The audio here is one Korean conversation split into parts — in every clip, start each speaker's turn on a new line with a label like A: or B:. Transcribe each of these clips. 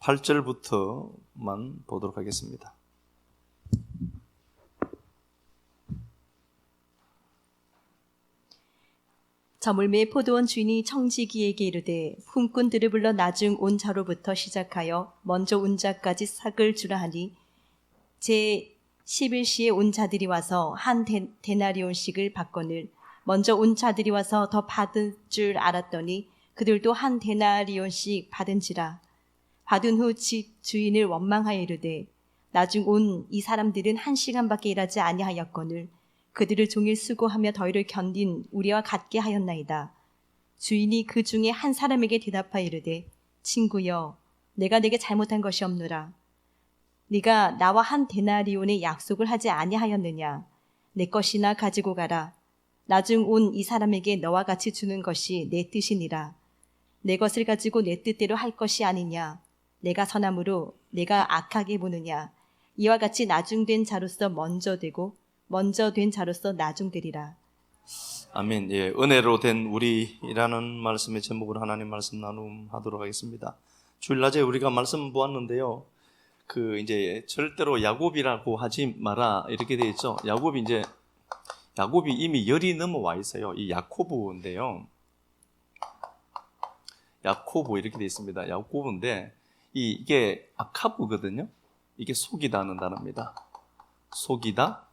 A: 8절부터만 보도록 하겠습니다.
B: 저물매 포도원 주인이 청지기에게 이르되 품꾼들을 불러 나중 온 자로부터 시작하여 먼저 온 자까지 삭을 주라 하니 제 11시에 온 자들이 와서 한 데나리온씩을 받거늘 먼저 온 자들이 와서 더 받을 줄 알았더니 그들도 한 데나리온씩 받은지라. 받은 후 집 주인을 원망하여 이르되 나중 온 이 사람들은 1시간밖에 일하지 아니하였거늘 그들을 종일 수고하며 더위를 견딘 우리와 같게 하였나이다. 주인이 그 중에 한 사람에게 대답하여 이르되 친구여 내가 내게 잘못한 것이 없노라. 네가 나와 한 데나리온의 약속을 하지 아니하였느냐. 내 것이나 가지고 가라. 나중 온 이 사람에게 너와 같이 주는 것이 내 뜻이니라. 내 것을 가지고 내 뜻대로 할 것이 아니냐. 내가 선함으로 내가 악하게 보느냐. 이와 같이 나중된 자로서 먼저 되고 먼저 된 자로서 나중되리라.
A: 아멘. 예, 은혜로 된 우리라는 말씀의 제목으로 하나님 말씀 나눔하도록 하겠습니다. 주일 낮에 우리가 말씀 보았는데요. 이제 절대로 야곱이라고 하지 마라 이렇게 되어 있죠. 야곱이 이미 열이 넘어와 있어요. 이 야코브인데요. 야코브 이렇게 되어 있습니다. 야코브인데 이게 아카브거든요. 이게 속이다는 단어입니다. 속이다,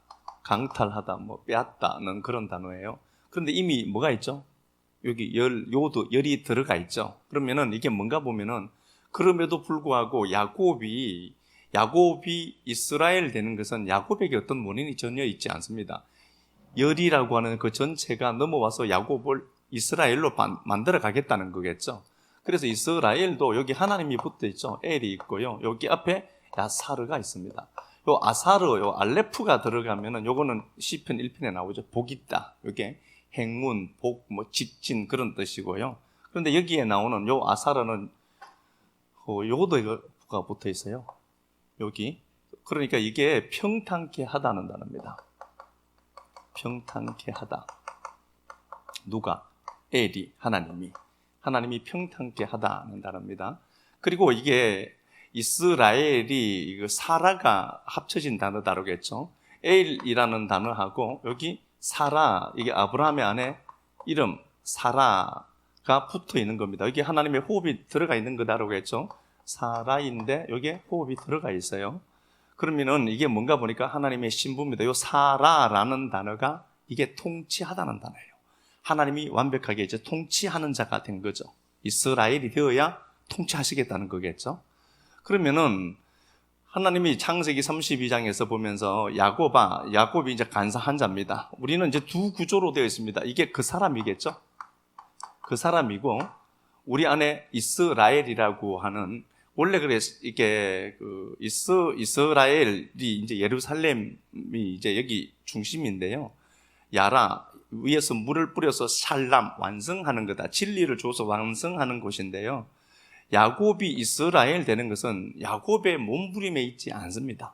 A: 강탈하다, 빼앗다는 그런 단어예요. 그런데 이미 뭐가 있죠? 여기 열이 들어가 있죠. 그러면은 이게 뭔가 보면은 그럼에도 불구하고 야곱이 이스라엘 되는 것은 야곱에게 어떤 원인이 전혀 있지 않습니다. 열이라고 하는 그 전체가 넘어와서 야곱을 이스라엘로 만들어 가겠다는 거겠죠. 그래서 이스라엘도 여기 하나님이 붙어 있죠. 엘이 있고요. 여기 앞에 야사르가 있습니다. 요 아사르, 요 알레프가 들어가면은 요거는 시편 1편에 나오죠. 복 있다. 요게 행운, 복, 직진 그런 뜻이고요. 그런데 여기에 나오는 요 아사르는 요도가 붙어 있어요. 여기. 그러니까 이게 평탄케 하다는 단어입니다. 평탄케 하다. 누가? 엘이, 하나님이 평탄케 하다는 단어입니다. 그리고 이게 이스라엘이 사라가 합쳐진 단어다르겠죠. 엘이라는 단어하고 여기 사라, 이게 아브라함의 아내 이름 사라가 붙어 있는 겁니다. 여기 하나님의 호흡이 들어가 있는 거다르겠죠. 사라인데 여기에 호흡이 들어가 있어요. 그러면은 이게 뭔가 보니까 하나님의 신부입니다. 이 사라라는 단어가 이게 통치하다는 단어예요. 하나님이 완벽하게 이제 통치하는 자가 된 거죠. 이스라엘이 되어야 통치하시겠다는 거겠죠. 그러면은 하나님이 창세기 32장에서 보면서 야곱이 이제 간사한 자입니다. 우리는 이제 두 구조로 되어 있습니다. 이게 그 사람이겠죠. 그 사람이고 우리 안에 이스라엘이라고 하는 원래 이게 이스라엘이 이제 예루살렘이 이제 여기 중심인데요. 야라 위에서 물을 뿌려서 샬람 완성하는 거다. 진리를 줘서 완성하는 곳인데요. 야곱이 이스라엘 되는 것은 야곱의 몸부림에 있지 않습니다.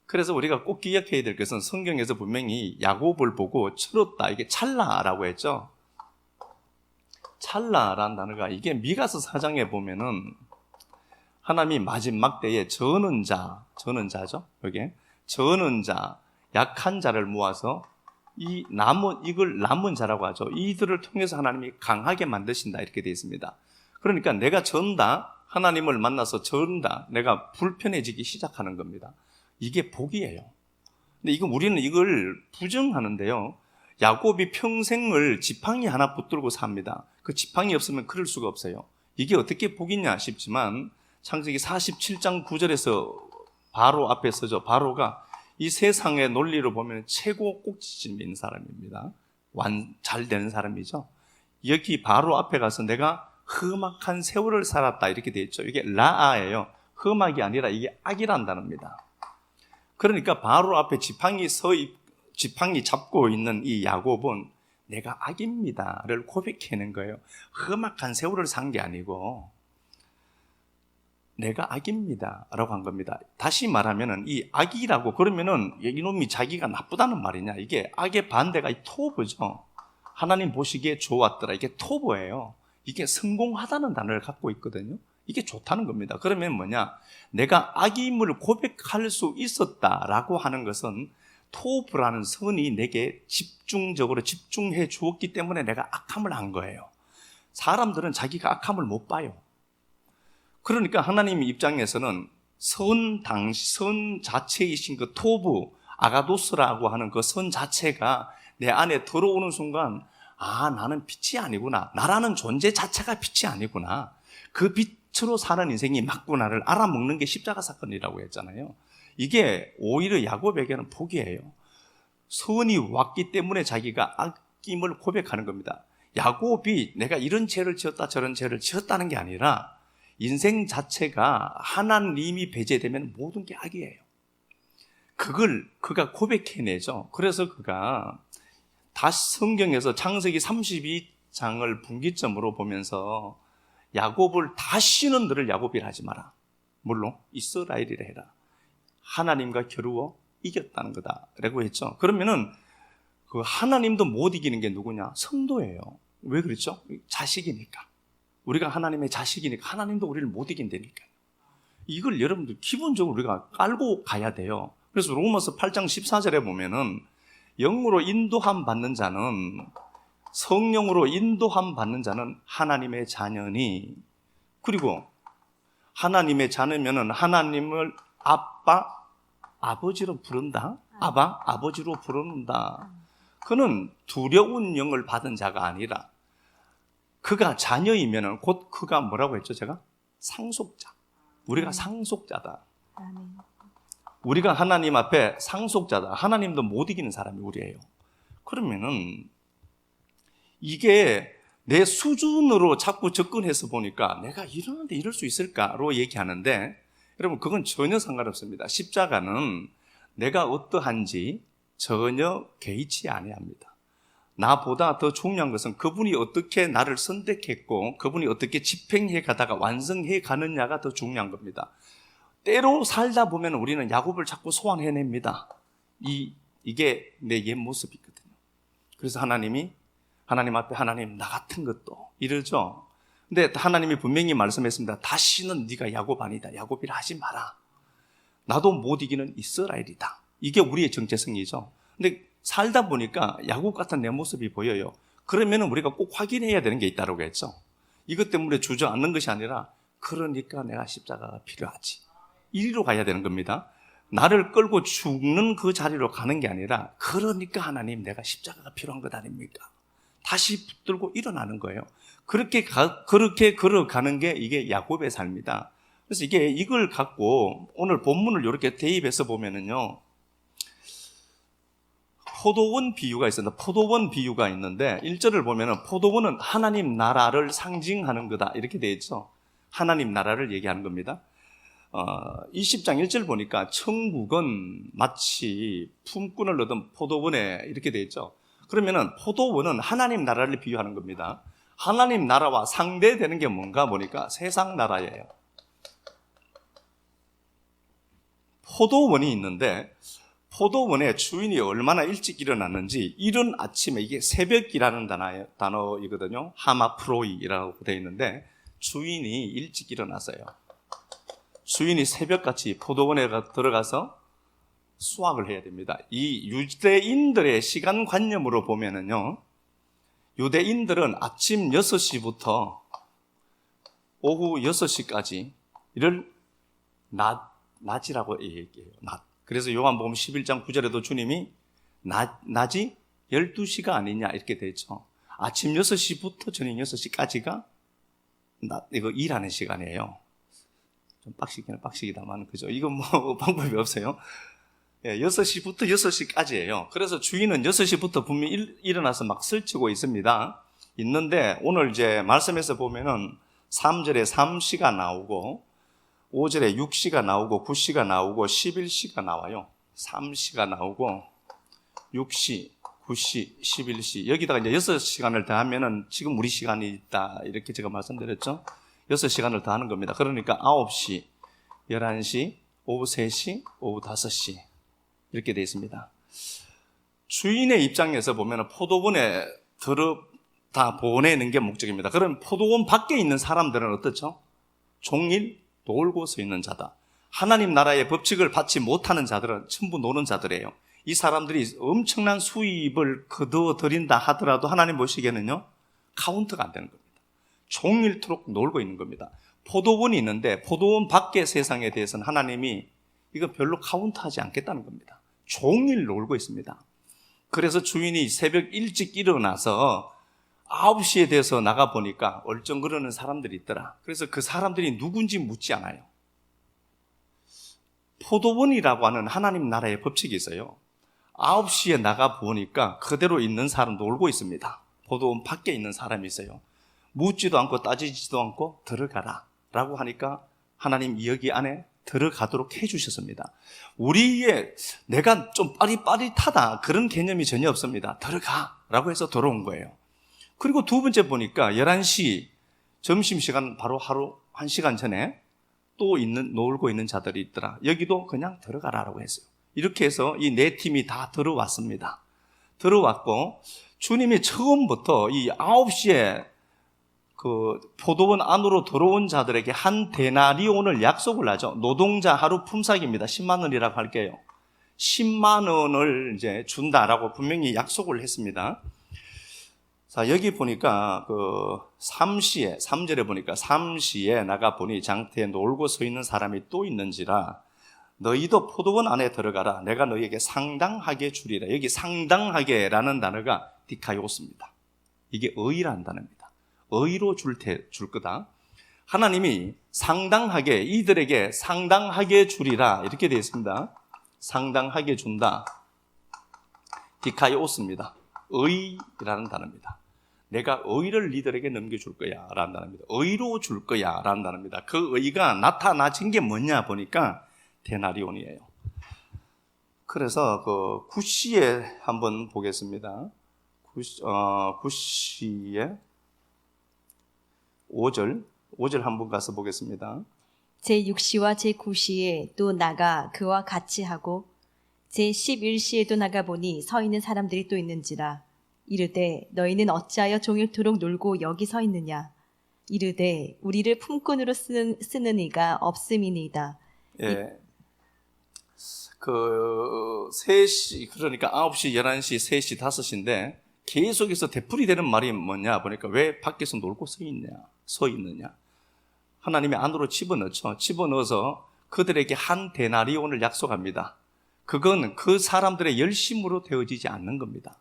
A: 그래서 우리가 꼭 기억해야 될 것은 성경에서 분명히 야곱을 보고 철없다. 이게 찰나라고 했죠. 찰나라는 단어가 이게 미가서 4장에 보면은 하나님이 마지막 때에 저는 자죠. 이게 저는 자, 약한 자를 모아서 이걸 남은 자라고 하죠. 이들을 통해서 하나님이 강하게 만드신다 이렇게 되어 있습니다. 그러니까 내가 전다, 하나님을 만나서 전다, 내가 불편해지기 시작하는 겁니다. 이게 복이에요. 근데 우리는 이걸 부정하는데요. 야곱이 평생을 지팡이 하나 붙들고 삽니다. 그 지팡이 없으면 그럴 수가 없어요. 이게 어떻게 복이냐 싶지만 창세기 47장 9절에서 바로 앞에 서죠. 바로가 이 세상의 논리로 보면 최고 꼭지점인 사람입니다. 잘 되는 사람이죠. 여기 바로 앞에 가서 내가 험악한 세월을 살았다 이렇게 되어 있죠. 이게 라아예요. 험악이 아니라 이게 악이란 단어입니다. 그러니까 바로 앞에 지팡이 잡고 있는 이 야곱은 내가 악입니다를 고백하는 거예요. 험악한 세월을 산 게 아니고 내가 악입니다라고 한 겁니다. 다시 말하면은 이 악이라고 그러면은 이놈이 자기가 나쁘다는 말이냐? 이게 악의 반대가 이 토브죠. 하나님 보시기에 좋았더라. 이게 토브예요. 이게 성공하다는 단어를 갖고 있거든요. 이게 좋다는 겁니다. 그러면 뭐냐? 내가 악임을 고백할 수 있었다라고 하는 것은 토브라는 선이 내게 집중적으로 집중해 주었기 때문에 내가 악함을 한 거예요. 사람들은 자기가 악함을 못 봐요. 그러니까 하나님 입장에서는 선 자체이신 그 토브, 아가도스라고 하는 그 선 자체가 내 안에 들어오는 순간, 아, 나는 빛이 아니구나. 나라는 존재 자체가 빛이 아니구나. 그 빛으로 사는 인생이 맞구나를 알아먹는 게 십자가 사건이라고 했잖아요. 이게 오히려 야곱에게는 복이에요. 선이 왔기 때문에 자기가 악임을 고백하는 겁니다. 야곱이 내가 이런 죄를 지었다 저런 죄를 지었다는 게 아니라 인생 자체가 하나님이 배제되면 모든 게 악이에요. 그걸 그가 고백해내죠. 그래서 그가 다시 성경에서 창세기 32장을 분기점으로 보면서 야곱을 다시는 너를 야곱이라 하지 마라. 물론 이스라엘이라 해라. 하나님과 겨루어 이겼다는 거다 라고 했죠. 그러면은 그 하나님도 못 이기는 게 누구냐? 성도예요. 왜 그랬죠? 자식이니까. 우리가 하나님의 자식이니까 하나님도 우리를 못 이긴다니까요. 이걸 여러분들 기본적으로 우리가 깔고 가야 돼요. 그래서 로마서 8장 14절에 보면은 영으로 인도함 받는 자는, 성령으로 인도함 받는 자는 하나님의 자녀니, 그리고 하나님의 자녀면은 하나님을 아버지로 부른다. 아버지로 부른다. 그는 두려운 영을 받은 자가 아니라 그가 자녀이면은 곧 그가 뭐라고 했죠? 제가 상속자. 우리가 상속자다. 우리가 하나님 앞에 상속자다. 하나님도 못 이기는 사람이 우리예요. 그러면은 이게 내 수준으로 자꾸 접근해서 보니까 내가 이러는데 이럴 수 있을까로 얘기하는데, 여러분 그건 전혀 상관없습니다. 십자가는 내가 어떠한지 전혀 개의치 아니합니다. 나보다 더 중요한 것은 그분이 어떻게 나를 선택했고 그분이 어떻게 집행해 가다가 완성해 가느냐가 더 중요한 겁니다. 때로 살다 보면 우리는 야곱을 자꾸 소환해냅니다. 이게 내 옛 모습이거든요. 그래서 하나님 앞에 하나님 나 같은 것도 이러죠. 근데 하나님이 분명히 말씀했습니다. 다시는 네가 야곱 아니다. 야곱이라 하지 마라. 나도 못 이기는 이스라엘이다. 이게 우리의 정체성이죠. 근데 살다 보니까 야곱 같은 내 모습이 보여요. 그러면 우리가 꼭 확인해야 되는 게 있다고 했죠. 이것 때문에 주저앉는 것이 아니라 그러니까 내가 십자가가 필요하지. 이리로 가야 되는 겁니다. 나를 끌고 죽는 그 자리로 가는 게 아니라 그러니까 하나님 내가 십자가가 필요한 것 아닙니까? 다시 붙들고 일어나는 거예요. 그렇게 걸어가는 게 이게 야곱의 삶이다. 그래서 이걸 갖고 오늘 본문을 이렇게 대입해서 보면은요, 포도원 비유가 있습니다. 포도원 비유가 있는데 1절을 보면은 포도원은 하나님 나라를 상징하는 거다 이렇게 되어 있죠. 하나님 나라를 얘기하는 겁니다. 20장 1절 보니까 천국은 마치 품꾼을 얻은 포도원에 이렇게 되어 있죠. 그러면은 포도원은 하나님 나라를 비유하는 겁니다. 하나님 나라와 상대되는 게 뭔가 보니까 세상 나라예요. 포도원이 있는데 포도원의 주인이 얼마나 일찍 일어났는지, 이른 아침에, 이게 새벽이라는 단어이거든요. 하마프로이라고 되어 있는데 주인이 일찍 일어났어요. 주인이 새벽같이 포도원에 들어가서 수확을 해야 됩니다. 이 유대인들의 시간관념으로 보면은요, 유대인들은 아침 6시부터 오후 6시까지 이를 낮이라고 얘기해요. 낮. 그래서 요한복음 11장 9절에도 주님이 낮이 12시가 아니냐 이렇게 되죠. 아침 6시부터 저녁 6시까지가 이거 일하는 시간이에요. 좀 빡시기다만 그죠? 이건 뭐 방법이 없어요. 6시부터 6시까지예요. 그래서 주인은 6시부터 분명히 일어나서 막 설치고 있는데 오늘 이제 말씀에서 보면은 3절에 3시가 나오고 5절에 6시가 나오고 9시가 나오고 11시가 나와요. 3시가 나오고 6시, 9시, 11시. 여기다가 이제 6시간을 더하면은 지금 우리 시간이 있다. 이렇게 제가 말씀드렸죠. 6시간을 더하는 겁니다. 그러니까 9시, 11시, 오후 3시, 오후 5시. 이렇게 되어 있습니다. 주인의 입장에서 보면 포도원에 다 보내는 게 목적입니다. 그럼 포도원 밖에 있는 사람들은 어떻죠? 종일 놀고 서 있는 자다. 하나님 나라의 법칙을 받지 못하는 자들은 전부 노는 자들이에요. 이 사람들이 엄청난 수입을 거둬들인다 하더라도 하나님 보시기에는요, 카운트가 안 되는 겁니다. 종일토록 놀고 있는 겁니다. 포도원이 있는데 포도원 밖의 세상에 대해서는 하나님이 이거 별로 카운트하지 않겠다는 겁니다. 종일 놀고 있습니다. 그래서 주인이 새벽 일찍 일어나서 9시에 돼서 나가보니까 얼쩡거리는 사람들이 있더라. 그래서 그 사람들이 누군지 묻지 않아요. 포도원이라고 하는 하나님 나라의 법칙이 있어요. 9시에 나가보니까 그대로 있는 사람 놀고 있습니다. 포도원 밖에 있는 사람이 있어요. 묻지도 않고 따지지도 않고 들어가라 라고 하니까 하나님 여기 안에 들어가도록 해주셨습니다. 우리의 내가 좀 빠릿빠릿하다 그런 개념이 전혀 없습니다. 들어가 라고 해서 들어온 거예요. 그리고 두 번째 보니까 11시 점심시간 바로 하루 1시간 전에 또 놀고 있는 자들이 있더라. 여기도 그냥 들어가라라고 했어요. 이렇게 해서 이 네 팀이 다 들어왔습니다. 들어왔고 주님이 처음부터 이 9시에 그 포도원 안으로 들어온 자들에게 한 데나리온을 약속을 하죠. 노동자 하루 품삯입니다. 10만 원이라고 할게요. 10만 원을 이제 준다라고 분명히 약속을 했습니다. 자, 여기 보니까 그 3절에 보니까 3시에 나가 보니 장터에 놀고 서 있는 사람이 또 있는지라 너희도 포도원 안에 들어가라. 내가 너희에게 상당하게 주리라. 여기 상당하게라는 단어가 디카이오스입니다. 이게 의라는 단어입니다. 의로 줄 거다. 하나님이 상당하게 이들에게 상당하게 주리라 이렇게 되어 있습니다. 상당하게 준다. 디카이오스입니다. 의라는 단어입니다. 내가 의를 니들에게 넘겨줄 거야 라는 단어입니다. 의로 줄 거야 라는 단어입니다. 그 의가 나타나진 게 뭐냐 보니까 데나리온이에요. 그래서 그 구시에 한번 보겠습니다. 구시에 5절 한번 가서 보겠습니다.
B: 제6시와 제9시에 또 나가 그와 같이 하고 제11시에도 나가 보니 서 있는 사람들이 또 있는지라 이르되 너희는 어찌하여 종일토록 놀고 여기 서 있느냐 이르되 우리를 품꾼으로 쓰는 이가 없음이니이다.
A: 예. 그 3시 그러니까 9시, 11시, 3시, 5시인데 계속해서 되풀이되는 말이 뭐냐 보니까 왜 밖에서 놀고 서 있느냐 하나님이 안으로 집어넣죠. 집어넣어서 그들에게 한 데나리온을 약속합니다. 그건 그 사람들의 열심으로 되어지지 않는 겁니다.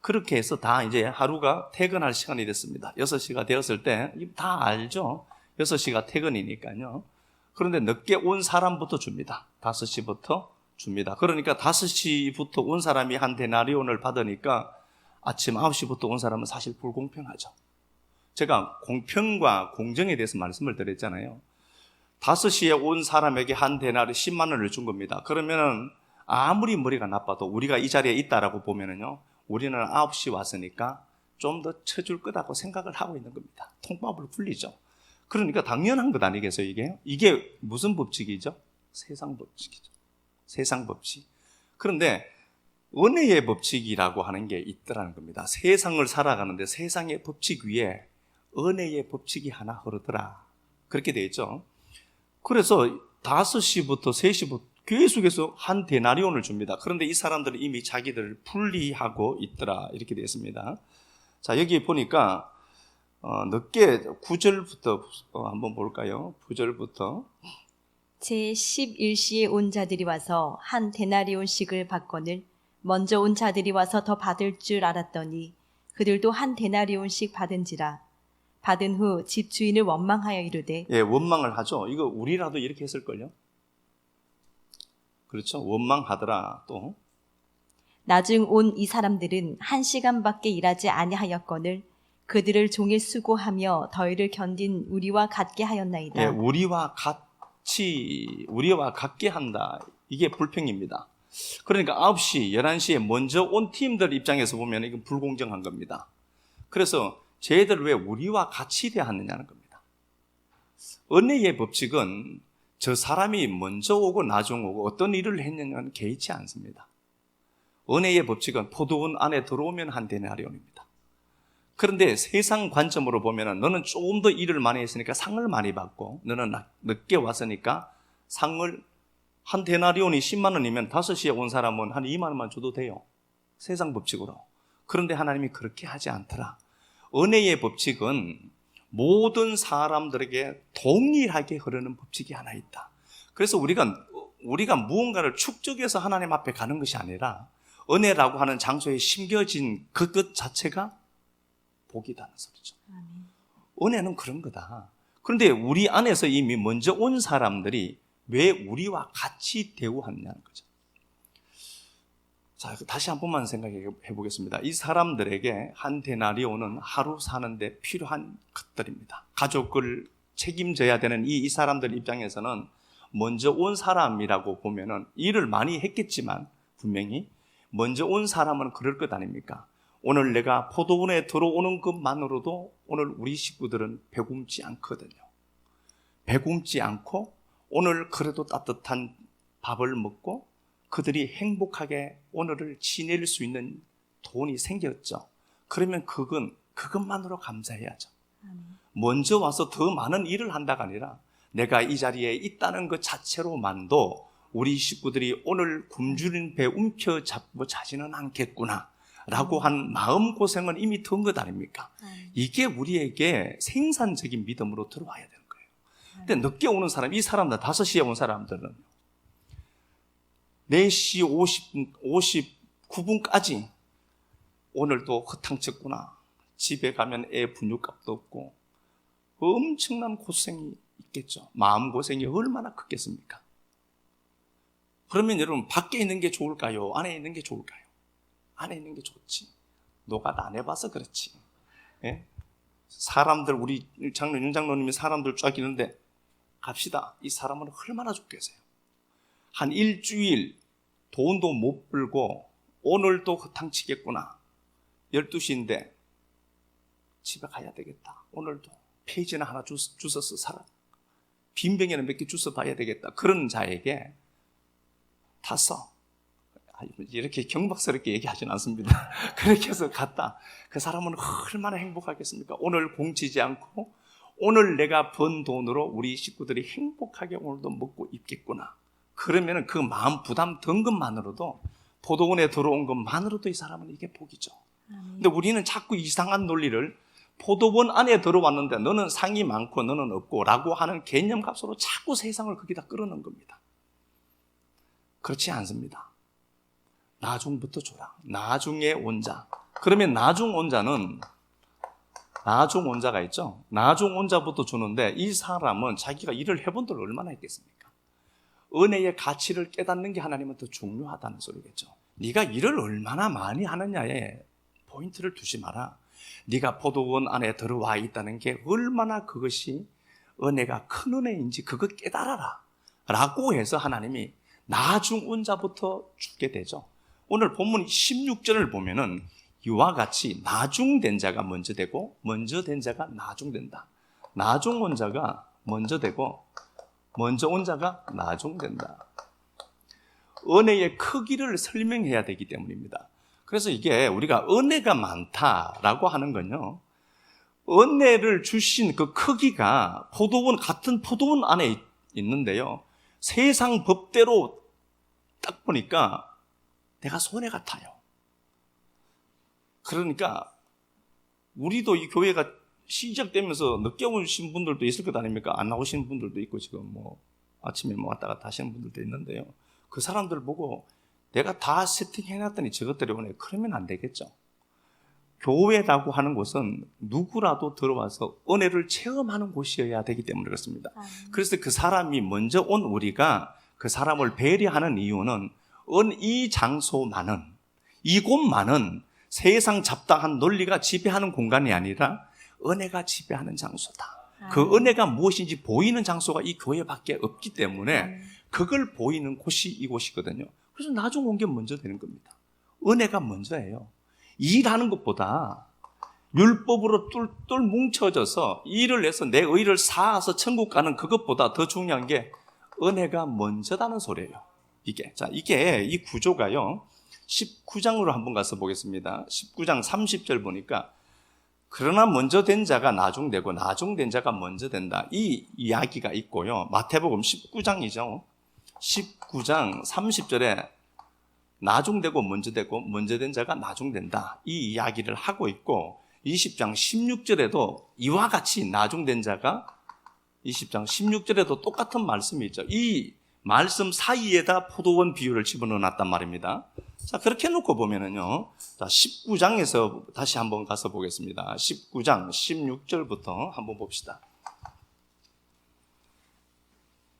A: 그렇게 해서 다 이제 하루가 퇴근할 시간이 됐습니다. 6시가 되었을 때 다 알죠. 6시가 퇴근이니까요. 그런데 늦게 온 사람부터 줍니다. 5시부터 줍니다. 그러니까 5시부터 온 사람이 한 데나리온을 받으니까 아침 9시부터 온 사람은 사실 불공평하죠. 제가 공평과 공정에 대해서 말씀을 드렸잖아요. 5시에 온 사람에게 한 데나리 10만 원을 준 겁니다. 그러면은 아무리 머리가 나빠도 우리가 이 자리에 있다라고 보면은요, 우리는 9시 왔으니까 좀 더 쳐줄 거라고 생각을 하고 있는 겁니다. 통밥을 굴리죠. 그러니까 당연한 것 아니겠어요, 이게? 이게 무슨 법칙이죠? 세상 법칙이죠. 세상 법칙. 그런데 은혜의 법칙이라고 하는 게 있더라는 겁니다. 세상을 살아가는데 세상의 법칙 위에 은혜의 법칙이 하나 흐르더라. 그렇게 되어 있죠. 그래서 5시부터 3시부터 계속해서 한 데나리온을 줍니다. 그런데 이 사람들은 이미 자기들을 분리하고 있더라. 이렇게 되어 있습니다. 자, 여기 보니까 늦게 9절부터 한번 볼까요? 9절부터
B: 제11시에 온 자들이 와서 한 데나리온씩을 받거늘 먼저 온 자들이 와서 더 받을 줄 알았더니 그들도 한 데나리온씩 받은지라. 받은 후 집주인을 원망하여 이르되
A: 예, 원망을 하죠. 이거 우리라도 이렇게 했을걸요? 그렇죠. 원망하더라. 또
B: 나중 온 이 사람들은 1시간밖에 일하지 아니하였거늘 그들을 종일 수고하며 더위를 견딘 우리와 같게 하였나이다.
A: 예, 우리와 같게 한다. 이게 불평입니다. 그러니까 9시, 11시에 먼저 온 팀들 입장에서 보면 이건 불공정한 겁니다. 그래서 쟤들 왜 우리와 같이 대하느냐는 겁니다. 은혜의 법칙은 저 사람이 먼저 오고 나중 오고 어떤 일을 했느냐는 개의치 않습니다. 은혜의 법칙은 포도원 안에 들어오면 한 데나리온입니다. 그런데 세상 관점으로 보면은 너는 조금 더 일을 많이 했으니까 상을 많이 받고, 너는 늦게 왔으니까 상을, 한 데나리온이 10만 원이면 5시에 온 사람은 한 2만 원만 줘도 돼요. 세상 법칙으로. 그런데 하나님이 그렇게 하지 않더라. 은혜의 법칙은 모든 사람들에게 동일하게 흐르는 법칙이 하나 있다. 그래서 우리가 무언가를 축적해서 하나님 앞에 가는 것이 아니라 은혜라고 하는 장소에 심겨진 그것 자체가 복이다는 소리죠. 은혜는 그런 거다. 그런데 우리 안에서 이미 먼저 온 사람들이 왜 우리와 같이 대우하느냐는 거죠. 자, 다시 한 번만 생각해 보겠습니다. 이 사람들에게 한 데나리온은 하루 사는데 필요한 것들입니다. 가족을 책임져야 되는 이 사람들 입장에서는 먼저 온 사람이라고 보면은 일을 많이 했겠지만 분명히 먼저 온 사람은 그럴 것 아닙니까? 오늘 내가 포도원에 들어오는 것만으로도 오늘 우리 식구들은 배굶지 않거든요. 배굶지 않고 오늘 그래도 따뜻한 밥을 먹고 그들이 행복하게 오늘을 지낼 수 있는 돈이 생겼죠. 그러면 그것만으로 감사해야죠. 먼저 와서 더 많은 일을 한다가 아니라 내가 이 자리에 있다는 것 자체로만도 우리 식구들이 오늘 굶주린 배 움켜잡고 자지는 않겠구나 라고 한 마음고생은 이미 든 것 아닙니까? 이게 우리에게 생산적인 믿음으로 들어와야 되는 거예요. 근데 늦게 오는 사람, 이 사람들 5시에 온 사람들은 4시 59분까지 오늘도 허탕쳤구나. 집에 가면 애 분유값도 없고 엄청난 고생이 있겠죠. 마음고생이 얼마나 크겠습니까? 그러면 여러분 밖에 있는 게 좋을까요? 안에 있는 게 좋을까요? 안에 있는 게 좋지. 너가 안 해봐서 그렇지. 예? 사람들, 우리 윤 장로님이 사람들 쫙 있는데 갑시다. 이 사람은 얼마나 좋겠어요. 한 일주일 돈도 못 벌고 오늘도 허탕치겠구나. 12시인데 집에 가야 되겠다. 오늘도 페이지나 하나 주워서 살아. 빈병에는 몇 개 주워 봐야 되겠다. 그런 자에게 탔어. 이렇게 경박스럽게 얘기하진 않습니다. 그렇게 해서 갔다. 그 사람은 얼마나 행복하겠습니까? 오늘 공치지 않고 오늘 내가 번 돈으로 우리 식구들이 행복하게 오늘도 먹고 입겠구나. 그러면 그 마음 부담 든 것만으로도, 포도원에 들어온 것만으로도 이 사람은 이게 복이죠. 근데 우리는 자꾸 이상한 논리를, 포도원 안에 들어왔는데 너는 상이 많고 너는 없고 라고 하는 개념값으로 자꾸 세상을 거기다 끌어넣은 겁니다. 그렇지 않습니다. 나중부터 줘라. 나중에 온 자. 그러면 나중 온 자는, 나중 온 자가 있죠. 나중 온 자부터 주는데 이 사람은 자기가 일을 해본 들 얼마나 했겠습니까? 은혜의 가치를 깨닫는 게 하나님은 더 중요하다는 소리겠죠. 네가 일을 얼마나 많이 하느냐에 포인트를 두지 마라. 네가 포도원 안에 들어와 있다는 게 얼마나 그것이 은혜가 큰 은혜인지 그거 깨달아라 라고 해서 하나님이 나중 온 자부터 주게 되죠. 오늘 본문 16절을 보면은 이와 같이 나중된 자가 먼저 되고 먼저 된 자가 나중된다. 나중 온 자가 먼저 되고 먼저 온 자가 나중된다. 은혜의 크기를 설명해야 되기 때문입니다. 그래서 이게 우리가 은혜가 많다라고 하는 건요, 은혜를 주신 그 크기가 같은 포도원 안에 있는데요, 세상 법대로 딱 보니까 내가 손해가 타요. 그러니까 우리도 이 교회가 시작되면서 늦게 오신 분들도 있을 것 아닙니까? 안 나오시는 분들도 있고 지금 아침에 왔다 갔다 하시는 분들도 있는데요, 그 사람들 보고 내가 다 세팅해놨더니 저것들이 오네. 그러면 안 되겠죠. 교회라고 하는 곳은 누구라도 들어와서 은혜를 체험하는 곳이어야 되기 때문에 그렇습니다. 그래서 그 사람이 먼저 온 우리가 그 사람을 배려하는 이유는 이 장소만은, 이곳만은 세상 잡다한 논리가 지배하는 공간이 아니라 은혜가 지배하는 장소다. 그 은혜가 무엇인지 보이는 장소가 이 교회밖에 없기 때문에 그걸 보이는 곳이 이곳이거든요. 그래서 나중 온 게 먼저 되는 겁니다. 은혜가 먼저예요. 일하는 것보다 율법으로 똘똘 뭉쳐져서 일을 해서 내 의를 쌓아서 천국 가는 그것보다 더 중요한 게 은혜가 먼저다는 소리예요. 이게 이 구조가요, 19장으로 한번 가서 보겠습니다. 19장 30절 보니까 그러나 먼저 된 자가 나중되고 나중된 자가 먼저 된다. 이 이야기가 있고요. 마태복음 19장이죠. 19장 30절에 나중되고 먼저 되고 먼저 된 자가 나중된다. 이 이야기를 하고 있고 20장 16절에도 이와 같이 나중된 자가 20장 16절에도 똑같은 말씀이 있죠. 이 말씀 사이에다 포도원 비유를 집어넣어 놨단 말입니다. 자, 그렇게 놓고 보면은요. 자, 19장에서 다시 한번 가서 보겠습니다. 19장 16절부터 한번 봅시다.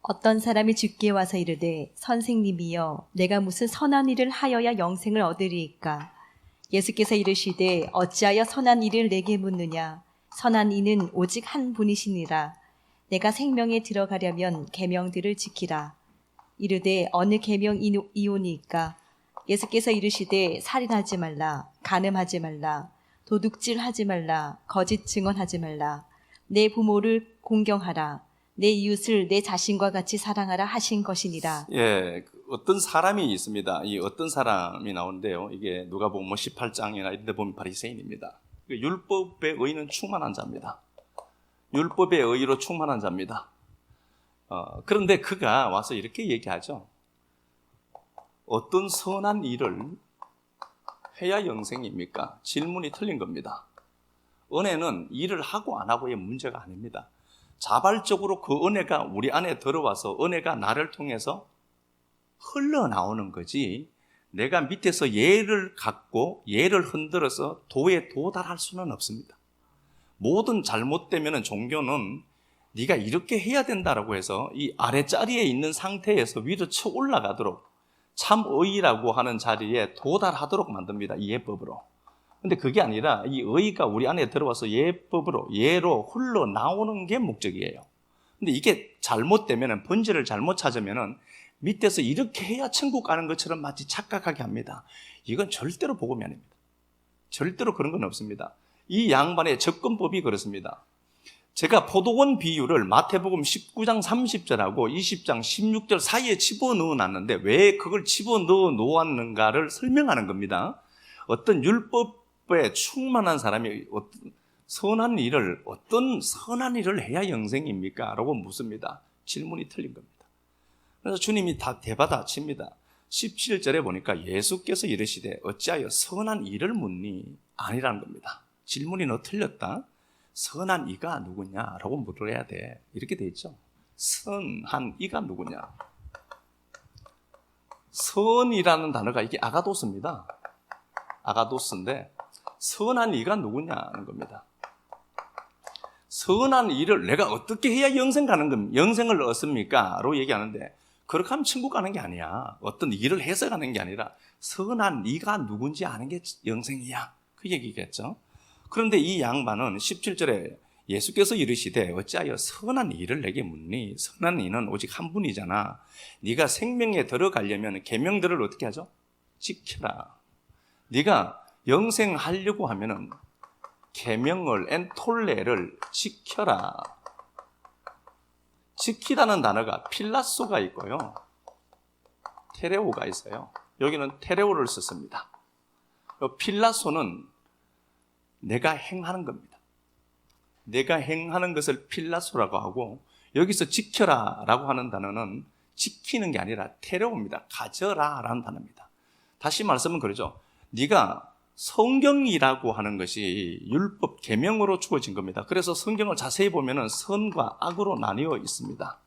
B: 어떤 사람이 주께 와서 이르되 선생님이여 내가 무슨 선한 일을 하여야 영생을 얻으리이까? 예수께서 이르시되 어찌하여 선한 일을 내게 묻느냐? 선한 이는 오직 한 분이시니라. 내가 생명에 들어가려면 계명들을 지키라. 이르되 어느 계명이오니까? 예수께서 이르시되 살인하지 말라, 간음하지 말라, 도둑질하지 말라, 거짓 증언하지 말라, 내 부모를 공경하라, 내 이웃을 내 자신과 같이 사랑하라 하신 것이니라.
A: 예, 어떤 사람이 있습니다. 이 어떤 사람이 나오는데요. 이게 누가복음 18장이나 이런 데 보면 바리새인입니다. 율법의 의는 충만한 자입니다. 율법의 의로 충만한 자입니다. 그런데 그가 와서 이렇게 얘기하죠. 어떤 선한 일을 해야 영생입니까? 질문이 틀린 겁니다. 은혜는 일을 하고 안 하고의 문제가 아닙니다. 자발적으로 그 은혜가 우리 안에 들어와서 은혜가 나를 통해서 흘러나오는 거지, 내가 밑에서 예를 갖고 예를 흔들어서 도에 도달할 수는 없습니다. 모든 잘못되면 종교는 네가 이렇게 해야 된다라고 해서 이 아래자리에 있는 상태에서 위로 쳐 올라가도록 참의라고 하는 자리에 도달하도록 만듭니다. 이 예법으로. 근데 그게 아니라 이 의가 우리 안에 들어와서 예법으로, 예로 흘러나오는 게 목적이에요. 근데 이게 잘못되면, 본질을 잘못 찾으면 밑에서 이렇게 해야 천국 가는 것처럼 마치 착각하게 합니다. 이건 절대로 복음이 아닙니다. 절대로 그런 건 없습니다. 이 양반의 접근법이 그렇습니다. 제가 포도원 비유를 마태복음 19장 30절하고 20장 16절 사이에 집어넣어 놨는데 왜 그걸 집어넣어 놓았는가를 설명하는 겁니다. 어떤 율법에 충만한 사람이 어떤 선한 일을 해야 영생입니까? 라고 묻습니다. 질문이 틀린 겁니다. 그래서 주님이 다 대받아칩니다. 17절에 보니까 예수께서 이르시되 어찌하여 선한 일을 묻니? 아니라는 겁니다. 질문이 너 틀렸다. 선한 이가 누구냐라고 물어야 돼. 이렇게 돼 있죠. 선한 이가 누구냐. 선이라는 단어가 이게 아가도스입니다. 아가도스인데 선한 이가 누구냐는 겁니다. 선한 일을 내가 어떻게 해야 영생을 얻습니까? 로 얘기하는데 그렇게 하면 천국 가는 게 아니야. 어떤 일을 해서 가는 게 아니라 선한 이가 누군지 아는 게 영생이야. 그 얘기겠죠. 그런데 이 양반은 17절에 예수께서 이르시되 어찌하여 선한 일을 내게 묻니? 선한 이는 오직 한 분이잖아. 네가 생명에 들어가려면 계명들을 어떻게 하죠? 지켜라. 네가 영생하려고 하면은 계명을, 엔톨레를 지켜라. 지키라는 단어가 필라소가 있고요, 테레오가 있어요. 여기는 테레오를 썼습니다. 필라소는 내가 행하는 겁니다. 내가 행하는 것을 필라소라고 하고, 여기서 지켜라 라고 하는 단어는 지키는 게 아니라 테레오입니다. 가져라 라는 단어입니다. 다시 말씀은 그러죠. 네가 성경이라고 하는 것이 율법 계명으로 주어진 겁니다. 그래서 성경을 자세히 보면 선과 악으로 나뉘어 있습니다.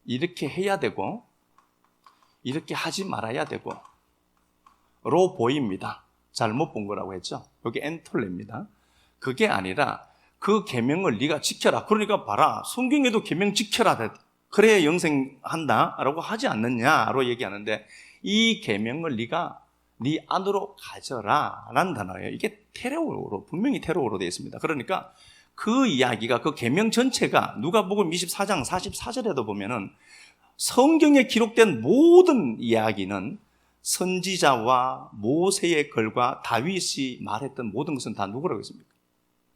A: 이렇게 해야 되고 이렇게 하지 말아야 되고 로 보입니다. 잘못 본 거라고 했죠. 여기 엔톨레입니다. 그게 아니라 그 계명을 네가 지켜라. 그러니까 봐라, 성경에도 계명 지켜라, 그래야 영생한다 라고 하지 않느냐로 얘기하는데, 이 계명을 네가 네 안으로 가져라 라는 단어예요. 이게 테레오로, 분명히 테레오로 되어 있습니다. 그러니까 그 이야기가, 그 계명 전체가 누가복음 24장 44절에도 보면은 성경에 기록된 모든 이야기는 선지자와 모세의 글과 다윗이 말했던 모든 것은 다 누구라고 했습니까?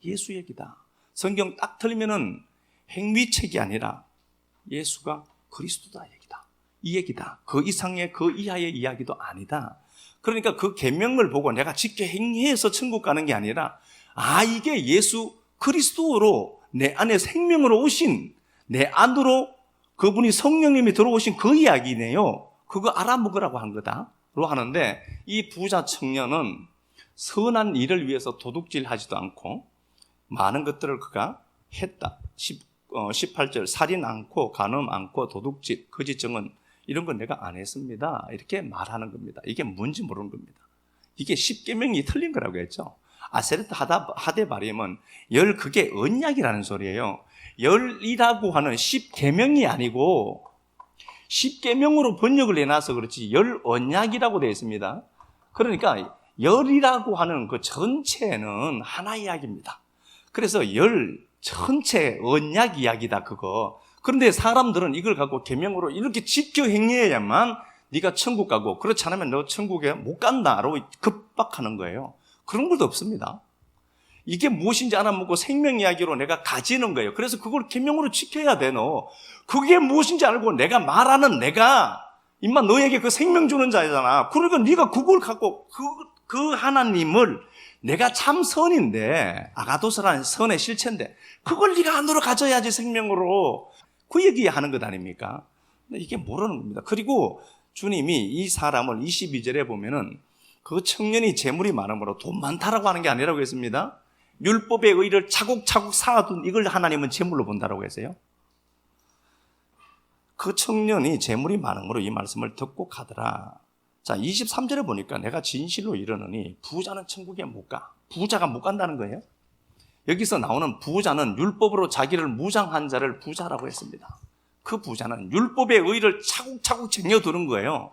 A: 예수 얘기다. 성경 딱 틀리면은 행위책이 아니라 예수가 그리스도다 얘기다. 이 얘기다. 그 이상의 그 이하의 이야기도 아니다. 그러니까 그 계명을 보고 내가 지켜 행해서 천국 가는 게 아니라, 이게 예수 그리스도로 내 안에 생명으로 오신, 내 안으로 그분이 성령님이 들어오신 그 이야기네요. 그거 알아먹으라고 한 거다로 하는데, 이 부자 청년은 선한 일을 위해서 도둑질하지도 않고 많은 것들을 그가 했다. 18절, 살인 않고 간음 않고 도둑질, 거짓 증언 이런 건 내가 안 했습니다. 이렇게 말하는 겁니다. 이게 뭔지 모르는 겁니다. 이게 십계명이 틀린 거라고 했죠. 아세르트 하데바림은 그게 언약이라는 소리예요. 열이라고 하는 십계명이 아니고 십계명으로 번역을 해놔서 그렇지 언약이라고 되어 있습니다. 그러니까 열이라고 하는 그 전체는 하나 이야기입니다. 그래서 전체 언약 이야기다 그거. 그런데 사람들은 이걸 갖고 계명으로 이렇게 지켜 행해야만 네가 천국 가고, 그렇지 않으면 너 천국에 못 간다라고 급박하는 거예요. 그런 것도 없습니다. 이게 무엇인지 알아먹고 생명 이야기로 내가 가지는 거예요. 그래서 그걸 계명으로 지켜야 돼. 너 그게 무엇인지 알고 내가 말하는 내가 임마 너에게 그 생명 주는 자잖아. 그러니까 네가 그걸 갖고 그 하나님을, 내가 참 선인데, 아가도스라는 선의 실체인데 그걸 네가 안으로 가져야지 생명으로. 그 얘기하는 것 아닙니까? 근데 이게 모르는 겁니다. 그리고 주님이 이 사람을 22절에 보면은 그 청년이 재물이 많음으로 돈 많다라고 하는 게 아니라고 했습니다. 율법의 의를 차곡차곡 쌓아둔 이걸 하나님은 재물로 본다라고 했어요. 그 청년이 재물이 많음으로 이 말씀을 듣고 가더라. 자, 23절에 보니까 내가 진실로 이르노니 부자는 천국에 못 가. 부자가 못 간다는 거예요. 여기서 나오는 부자는 율법으로 자기를 무장한 자를 부자라고 했습니다. 그 부자는 율법의 의를 차곡차곡 쟁여두는 거예요.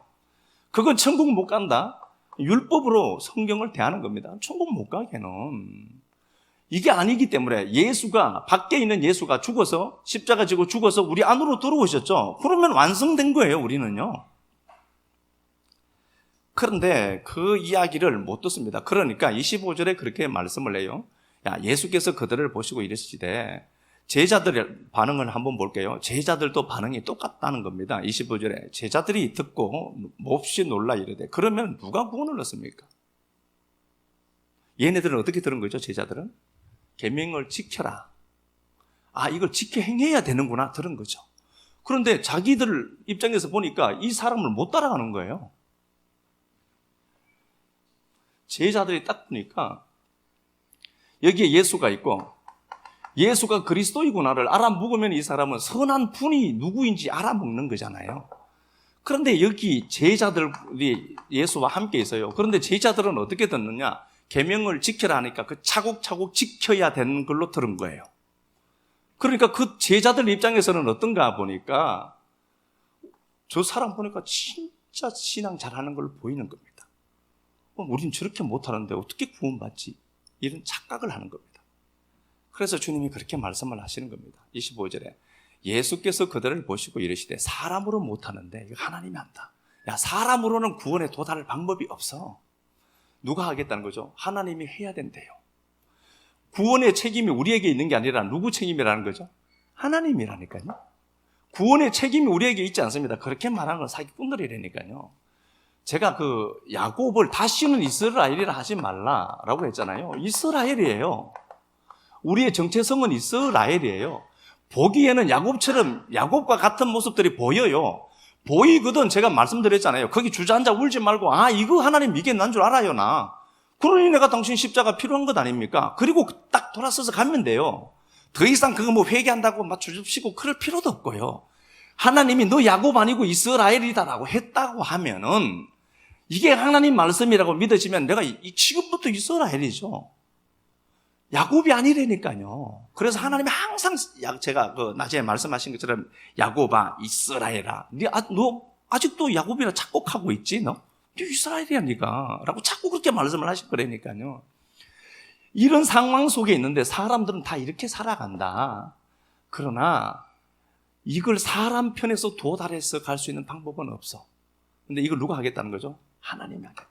A: 그건 천국 못 간다. 율법으로 성경을 대하는 겁니다. 천국 못 가게는. 이게 아니기 때문에 예수가, 밖에 있는 예수가 죽어서, 십자가 지고 죽어서 우리 안으로 들어오셨죠. 그러면 완성된 거예요, 우리는요. 그런데 그 이야기를 못 듣습니다. 그러니까 25절에 그렇게 말씀을 해요. 예수께서 그들을 보시고 이르시되, 제자들의 반응을 한번 볼게요. 제자들도 반응이 똑같다는 겁니다. 25절에 제자들이 듣고 몹시 놀라 이르되, 그러면 누가 구원을 얻습니까? 얘네들은 어떻게 들은 거죠? 제자들은 계명을 지켜라. 이걸 지켜 행해야 되는구나 들은 거죠. 그런데 자기들 입장에서 보니까 이 사람을 못 따라가는 거예요. 제자들이 딱 보니까 여기에 예수가 있고 예수가 그리스도이구나를 알아먹으면 이 사람은 선한 분이 누구인지 알아먹는 거잖아요. 그런데 여기 제자들이 예수와 함께 있어요. 그런데 제자들은 어떻게 듣느냐? 계명을 지켜라 하니까 그 차곡차곡 지켜야 되는 걸로 들은 거예요. 그러니까 그 제자들 입장에서는 어떤가 보니까 저 사람 보니까 진짜 신앙 잘하는 걸로 보이는 겁니다. 우린 저렇게 못하는데 어떻게 구원받지? 이런 착각을 하는 겁니다. 그래서 주님이 그렇게 말씀을 하시는 겁니다. 25절에 예수께서 그들을 보시고 이르시되, 사람으로 못하는데 이거 하나님이 한다. 사람으로는 구원에 도달할 방법이 없어. 누가 하겠다는 거죠? 하나님이 해야 된대요. 구원의 책임이 우리에게 있는 게 아니라 누구 책임이라는 거죠? 하나님이라니까요. 구원의 책임이 우리에게 있지 않습니다. 그렇게 말하는 건 사기꾼들이라니까요. 제가 야곱을 다시는 이스라엘이라 하지 말라라고 했잖아요. 이스라엘이에요. 우리의 정체성은 이스라엘이에요. 보기에는 야곱과 같은 모습들이 보여요. 보이거든. 제가 말씀드렸잖아요. 거기 주저앉아 울지 말고, 이거 하나님 이게 난 줄 알아요, 나. 그러니 내가 당신 십자가 필요한 것 아닙니까? 그리고 딱 돌아서서 가면 돼요. 더 이상 그거 회개한다고 막 주접시고 그럴 필요도 없고요. 하나님이 너 야곱 아니고 이스라엘이다라고 했다고 하면은 이게 하나님 말씀이라고 믿어지면 내가 지금부터 이스라엘이죠. 야곱이 아니라니까요. 그래서 하나님이 항상 제가 낮에 말씀하신 것처럼 야곱아, 이스라엘아, 너 아직도 야곱이라 착곡하고 있지? 너 이스라엘이야 네가 라고 자꾸 그렇게 말씀을 하실 거라니까요. 이런 상황 속에 있는데 사람들은 다 이렇게 살아간다. 그러나 이걸 사람 편에서 도달해서 갈 수 있는 방법은 없어. 근데 이걸 누가 하겠다는 거죠? 하나님이 하겠다.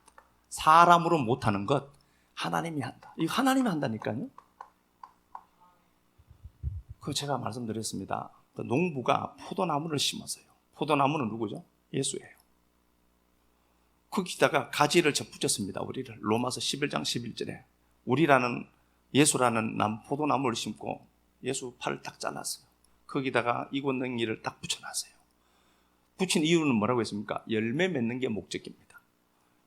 A: 사람으로 못하는 것 하나님이 한다. 이거 하나님이 한다니까요. 제가 말씀드렸습니다. 농부가 포도나무를 심었어요. 포도나무는 누구죠? 예수예요. 거기다가 가지를 접붙였습니다. 우리를. 로마서 11장 11절에 우리라는 예수라는 포도나무를 심고 예수 팔을 딱 잘랐어요. 거기다가 이곳능이를 딱 붙여놨어요. 붙인 이유는 뭐라고 했습니까? 열매 맺는 게 목적입니다.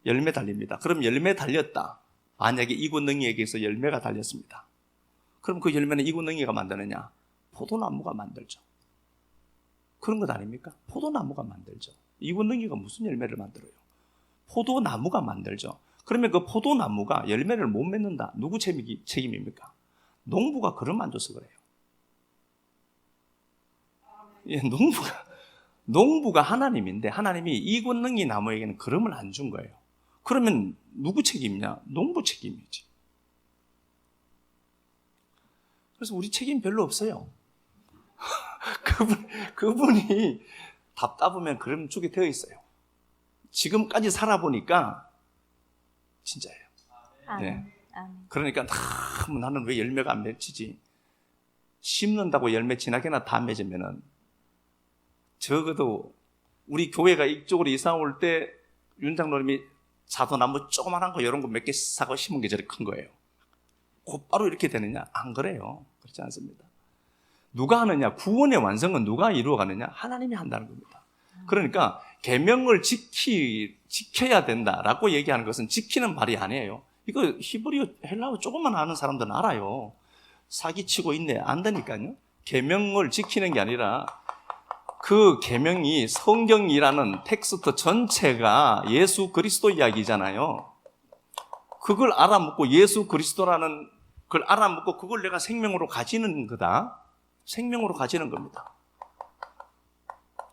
A: 열매 달립니다. 그럼 열매 달렸다. 만약에 이곳능이에게서 열매가 달렸습니다. 그럼 그 열매는 이곳능이가 만드느냐? 포도나무가 만들죠. 그런 것 아닙니까? 포도나무가 만들죠. 이곳능이가 무슨 열매를 만들어요? 포도나무가 만들죠. 그러면 그 포도나무가 열매를 못 맺는다. 누구 책임입니까? 농부가 그럼 안 줘서 그래요. 예, 농부가 하나님인데 하나님이 이 권능이 나무에게는 그름을 안 준 거예요. 그러면 누구 책임이냐? 농부 책임이지. 그래서 우리 책임 별로 없어요. 그분이 답답하면 그럼 주게 되어 있어요. 지금까지 살아보니까 진짜예요. 네. 그러니까 나는 왜 열매가 안 맺히지? 심는다고 열매 지나게나 다 맺으면은 적어도 우리 교회가 이쪽으로 이사 올 때 윤 장로님이 자도나무 조그만한 거 이런 거 몇 개 사고 심은 게 저렇게 큰 거예요. 곧바로 이렇게 되느냐? 안 그래요. 그렇지 않습니다. 누가 하느냐? 구원의 완성은 누가 이루어가느냐? 하나님이 한다는 겁니다. 그러니까 계명을 지켜야 된다라고 얘기하는 것은 지키는 말이 아니에요. 이거 히브리어 헬라어 조금만 아는 사람들은 알아요. 사기치고 있네. 안다니까요. 계명을 지키는 게 아니라 그 계명이 성경이라는 텍스트 전체가 예수 그리스도 이야기잖아요. 그걸 알아먹고 예수 그리스도라는 그걸 알아먹고 그걸 내가 생명으로 가지는 거다. 생명으로 가지는 겁니다.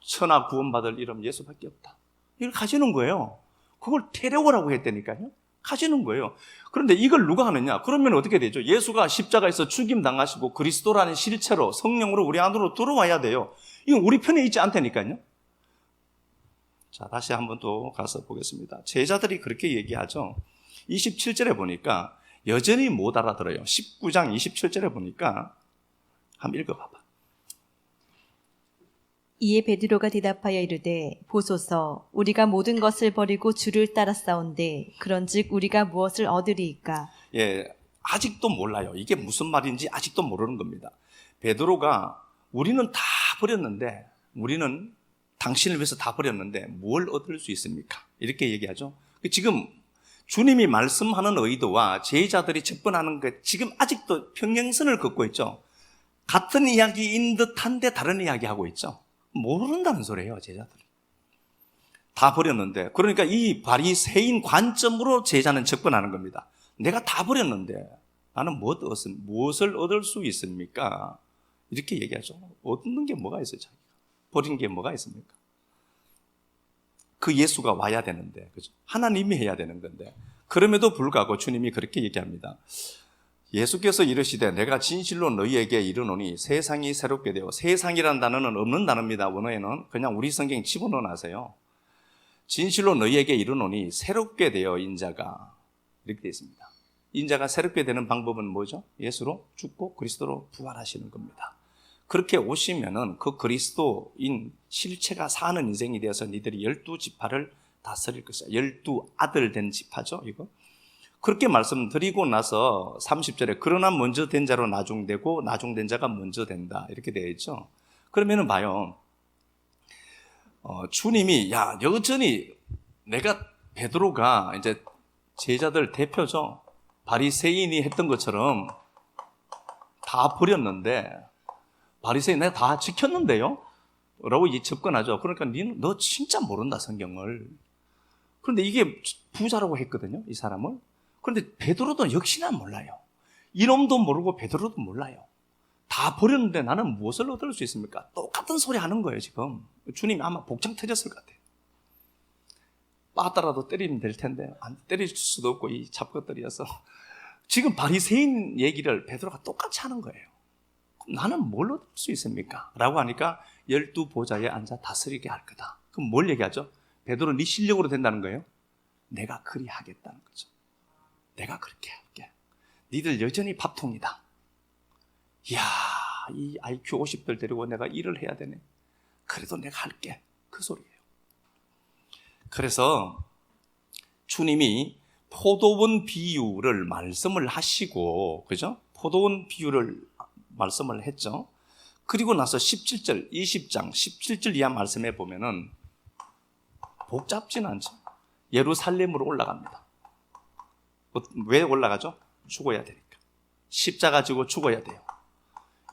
A: 천하 구원받을 이름 예수밖에 없다. 이걸 가지는 거예요. 그걸 테레오라고 했다니까요. 가지는 거예요. 그런데 이걸 누가 하느냐? 그러면 어떻게 되죠? 예수가 십자가에서 죽임 당하시고 그리스도라는 실체로 성령으로 우리 안으로 들어와야 돼요. 이건 우리 편에 있지 않다니까요. 자, 다시 한번 또 가서 보겠습니다. 제자들이 그렇게 얘기하죠. 27절에 보니까 여전히 못 알아들어요. 19장 27절에 보니까 한번 읽어봐봐.
B: 이에 베드로가 대답하여 이르되 보소서 우리가 모든 것을 버리고 주를 따랐사온데 그런즉 우리가 무엇을 얻으리이까?
A: 예, 아직도 몰라요. 이게 무슨 말인지 아직도 모르는 겁니다. 베드로가 우리는 다 버렸는데 우리는 당신을 위해서 다 버렸는데 뭘 얻을 수 있습니까? 이렇게 얘기하죠. 지금 주님이 말씀하는 의도와 제자들이 접근하는 것 지금 아직도 평행선을 걷고 있죠. 같은 이야기인 듯한데 다른 이야기하고 있죠. 모른다는 소리예요, 제자들. 다 버렸는데. 그러니까 이 바리새인 관점으로 제자는 접근하는 겁니다. 내가 다 버렸는데 나는 무엇을 얻을 수 있습니까? 이렇게 얘기하죠. 얻는 게 뭐가 있어요, 자기가? 버린 게 뭐가 있습니까? 그 예수가 와야 되는데, 그죠? 하나님이 해야 되는 건데. 그럼에도 불구하고 주님이 그렇게 얘기합니다. 예수께서 이르시되 내가 진실로 너희에게 이르노니 세상이 새롭게 되어, 세상이라는 단어는 없는 단어입니다. 원어에는 그냥 우리 성경 집어넣어 놔서요. 진실로 너희에게 이르노니 새롭게 되어 인자가, 이렇게 되어 있습니다. 인자가 새롭게 되는 방법은 뭐죠? 예수로 죽고 그리스도로 부활하시는 겁니다. 그렇게 오시면은 그 그리스도인 실체가 사는 인생이 되어서 니들이 12지파를 다스릴 것이다. 12아들 된 지파죠, 이거. 그렇게 말씀드리고 나서 30절에 그러나 먼저 된 자로 나중되고 나중된 자가 먼저 된다. 이렇게 되어 있죠. 그러면은 봐요. 주님이 여전히 내가 베드로가 이제 제자들 대표죠. 바리새인이 했던 것처럼 다 버렸는데 바리새인 내가 다 지켰는데요? 라고 접근하죠. 그러니까 너 진짜 모른다 성경을. 그런데 이게 부자라고 했거든요, 이 사람을. 그런데 베드로도 역시나 몰라요. 이놈도 모르고 베드로도 몰라요. 다 버렸는데 나는 무엇을 얻을 수 있습니까? 똑같은 소리 하는 거예요, 지금. 주님이 아마 복장 터졌을 것 같아요. 빠따라도 때리면 될 텐데 안 때릴 수도 없고 이 잡것들이어서 지금 바리새인 얘기를 베드로가 똑같이 하는 거예요. 나는 뭘 얻을 수 있습니까? 라고 하니까 12보좌에 앉아 다스리게 할 거다. 그럼 뭘 얘기하죠? 베드로 네 실력으로 된다는 거예요? 내가 그리 하겠다는 거죠. 내가 그렇게 할게. 니들 여전히 밥통이다. 이야, 이 IQ 50들 데리고 내가 일을 해야 되네. 그래도 내가 할게. 그 소리예요. 그래서 주님이 포도원 비유를 말씀을 하시고, 그죠? 포도원 비유를 말씀을 했죠. 그리고 나서 17절, 20장 17절 이하 말씀에 보면은 복잡진 않죠. 예루살렘으로 올라갑니다. 왜 올라가죠? 죽어야 되니까. 십자가 지고 죽어야 돼요.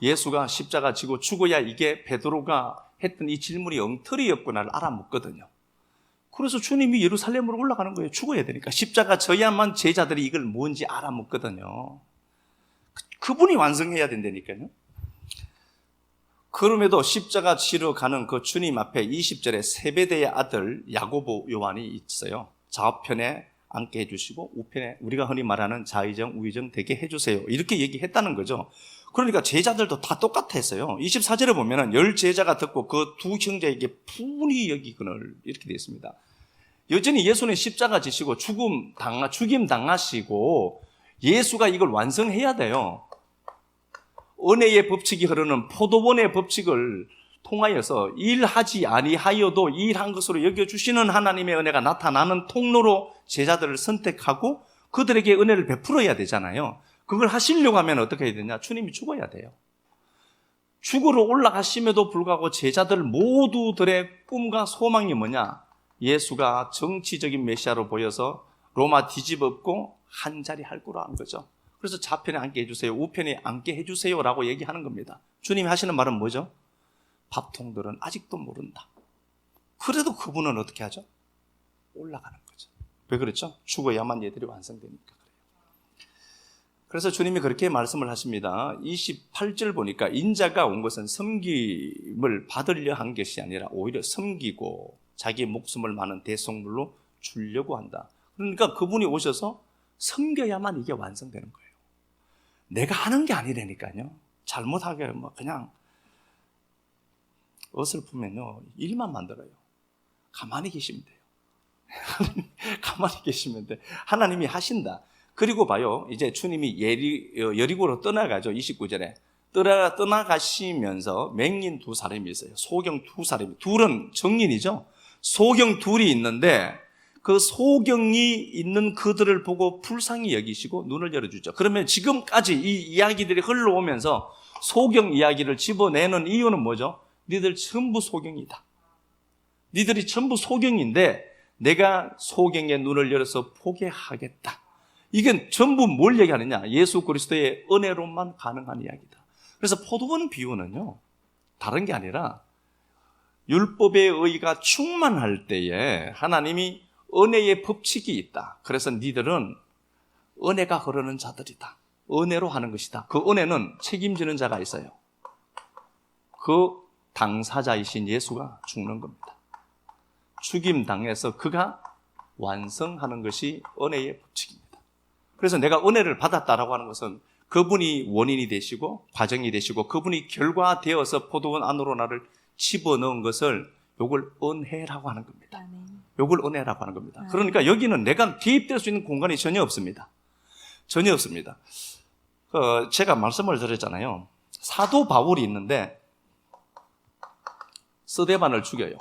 A: 예수가 십자가 지고 죽어야 이게 베드로가 했던 이 질문이 엉터리였구나를 알아먹거든요. 그래서 주님이 예루살렘으로 올라가는 거예요. 죽어야 되니까. 십자가 져야만 제자들이 이걸 뭔지 알아먹거든요. 그분이 완성해야 된다니까요. 그럼에도 십자가 지러 가는 그 주님 앞에 20절에 세베대의 아들 야고보 요한이 있어요. 좌편에 앉게 해주시고 우편에 우리가 흔히 말하는 좌의정 우의정 되게 해주세요. 이렇게 얘기했다는 거죠. 그러니까 제자들도 다 똑같았어요. 24절에 보면은 10제자가 듣고 그 두 형제에게 분이 여기거늘 이렇게 되어 있습니다. 여전히 예수는 십자가 지시고 죽임 당하시고 예수가 이걸 완성해야 돼요. 은혜의 법칙이 흐르는 포도원의 법칙을 통하여서 일하지 아니하여도 일한 것으로 여겨주시는 하나님의 은혜가 나타나는 통로로 제자들을 선택하고 그들에게 은혜를 베풀어야 되잖아요. 그걸 하시려고 하면 어떻게 해야 되냐? 주님이 죽어야 돼요. 죽으러 올라가심에도 불구하고 제자들 모두들의 꿈과 소망이 뭐냐? 예수가 정치적인 메시아로 보여서 로마 뒤집었고 한 자리 할 거로 한 거죠. 그래서 좌편에 앉게 해주세요. 우편에 앉게 해주세요 라고 얘기하는 겁니다. 주님이 하시는 말은 뭐죠? 밥통들은 아직도 모른다. 그래도 그분은 어떻게 하죠? 올라가는 거죠. 왜 그렇죠? 죽어야만 얘들이 완성되니까 그래요. 그래서 주님이 그렇게 말씀을 하십니다. 28절 보니까 인자가 온 것은 섬김을 받으려 한 것이 아니라 오히려 섬기고 자기 목숨을 많은 대속물로 주려고 한다. 그러니까 그분이 오셔서 섬겨야만 이게 완성되는 거예요. 내가 하는 게 아니라니까요. 잘못하게 그냥 어설프면요 일만 만들어요. 가만히 계시면 돼요. 가만히 계시면 돼. 하나님이 하신다. 그리고 봐요. 이제 주님이 여리고로 떠나가죠. 29절에 떠나가시면서 맹인 두 사람이 있어요. 소경 두 사람이. 둘은 정인이죠. 소경 둘이 있는데 그 소경이 있는 그들을 보고 불쌍히 여기시고 눈을 열어주죠. 그러면 지금까지 이 이야기들이 흘러오면서 소경 이야기를 집어내는 이유는 뭐죠? 니들 전부 소경이다. 니들이 전부 소경인데 내가 소경의 눈을 열어서 보게 하겠다. 이게 전부 뭘 얘기하느냐? 예수 그리스도의 은혜로만 가능한 이야기다. 그래서 포도원 비유는요 다른 게 아니라 율법의 의가 충만할 때에 하나님이 은혜의 법칙이 있다. 그래서 니들은 은혜가 흐르는 자들이다. 은혜로 하는 것이다. 그 은혜는 책임지는 자가 있어요. 그 당사자이신 예수가 죽는 겁니다. 죽임 당해서 그가 완성하는 것이 은혜의 법칙입니다. 그래서 내가 은혜를 받았다라고 하는 것은 그분이 원인이 되시고 과정이 되시고 그분이 결과되어서 포도원 안으로 나를 집어넣은 것을 요걸 은혜라고 하는 겁니다.
B: 아멘.
A: 요걸 은혜라고 하는 겁니다. 그러니까 여기는 내가 개입될 수 있는 공간이 전혀 없습니다. 전혀 없습니다. 제가 말씀을 드렸잖아요. 사도 바울이 있는데 스데반을 죽여요.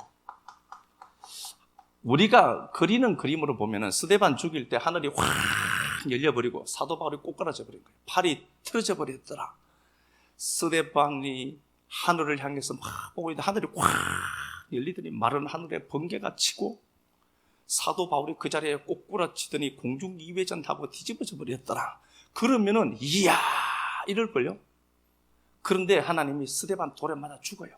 A: 우리가 그리는 그림으로 보면은 스데반 죽일 때 하늘이 확 열려버리고 사도 바울이 꼬꾸라져 버린 거예요. 팔이 틀어져 버렸더라. 스데반이 하늘을 향해서 막 보고 있는데 하늘이 확 열리더니 마른 하늘에 번개가 치고 사도 바울이 그 자리에 꼬꾸라치더니 공중 이회전하고 뒤집어져 버렸더라. 그러면은 이야 이럴걸요. 그런데 하나님이 스데반 돌에 맞아 죽어요.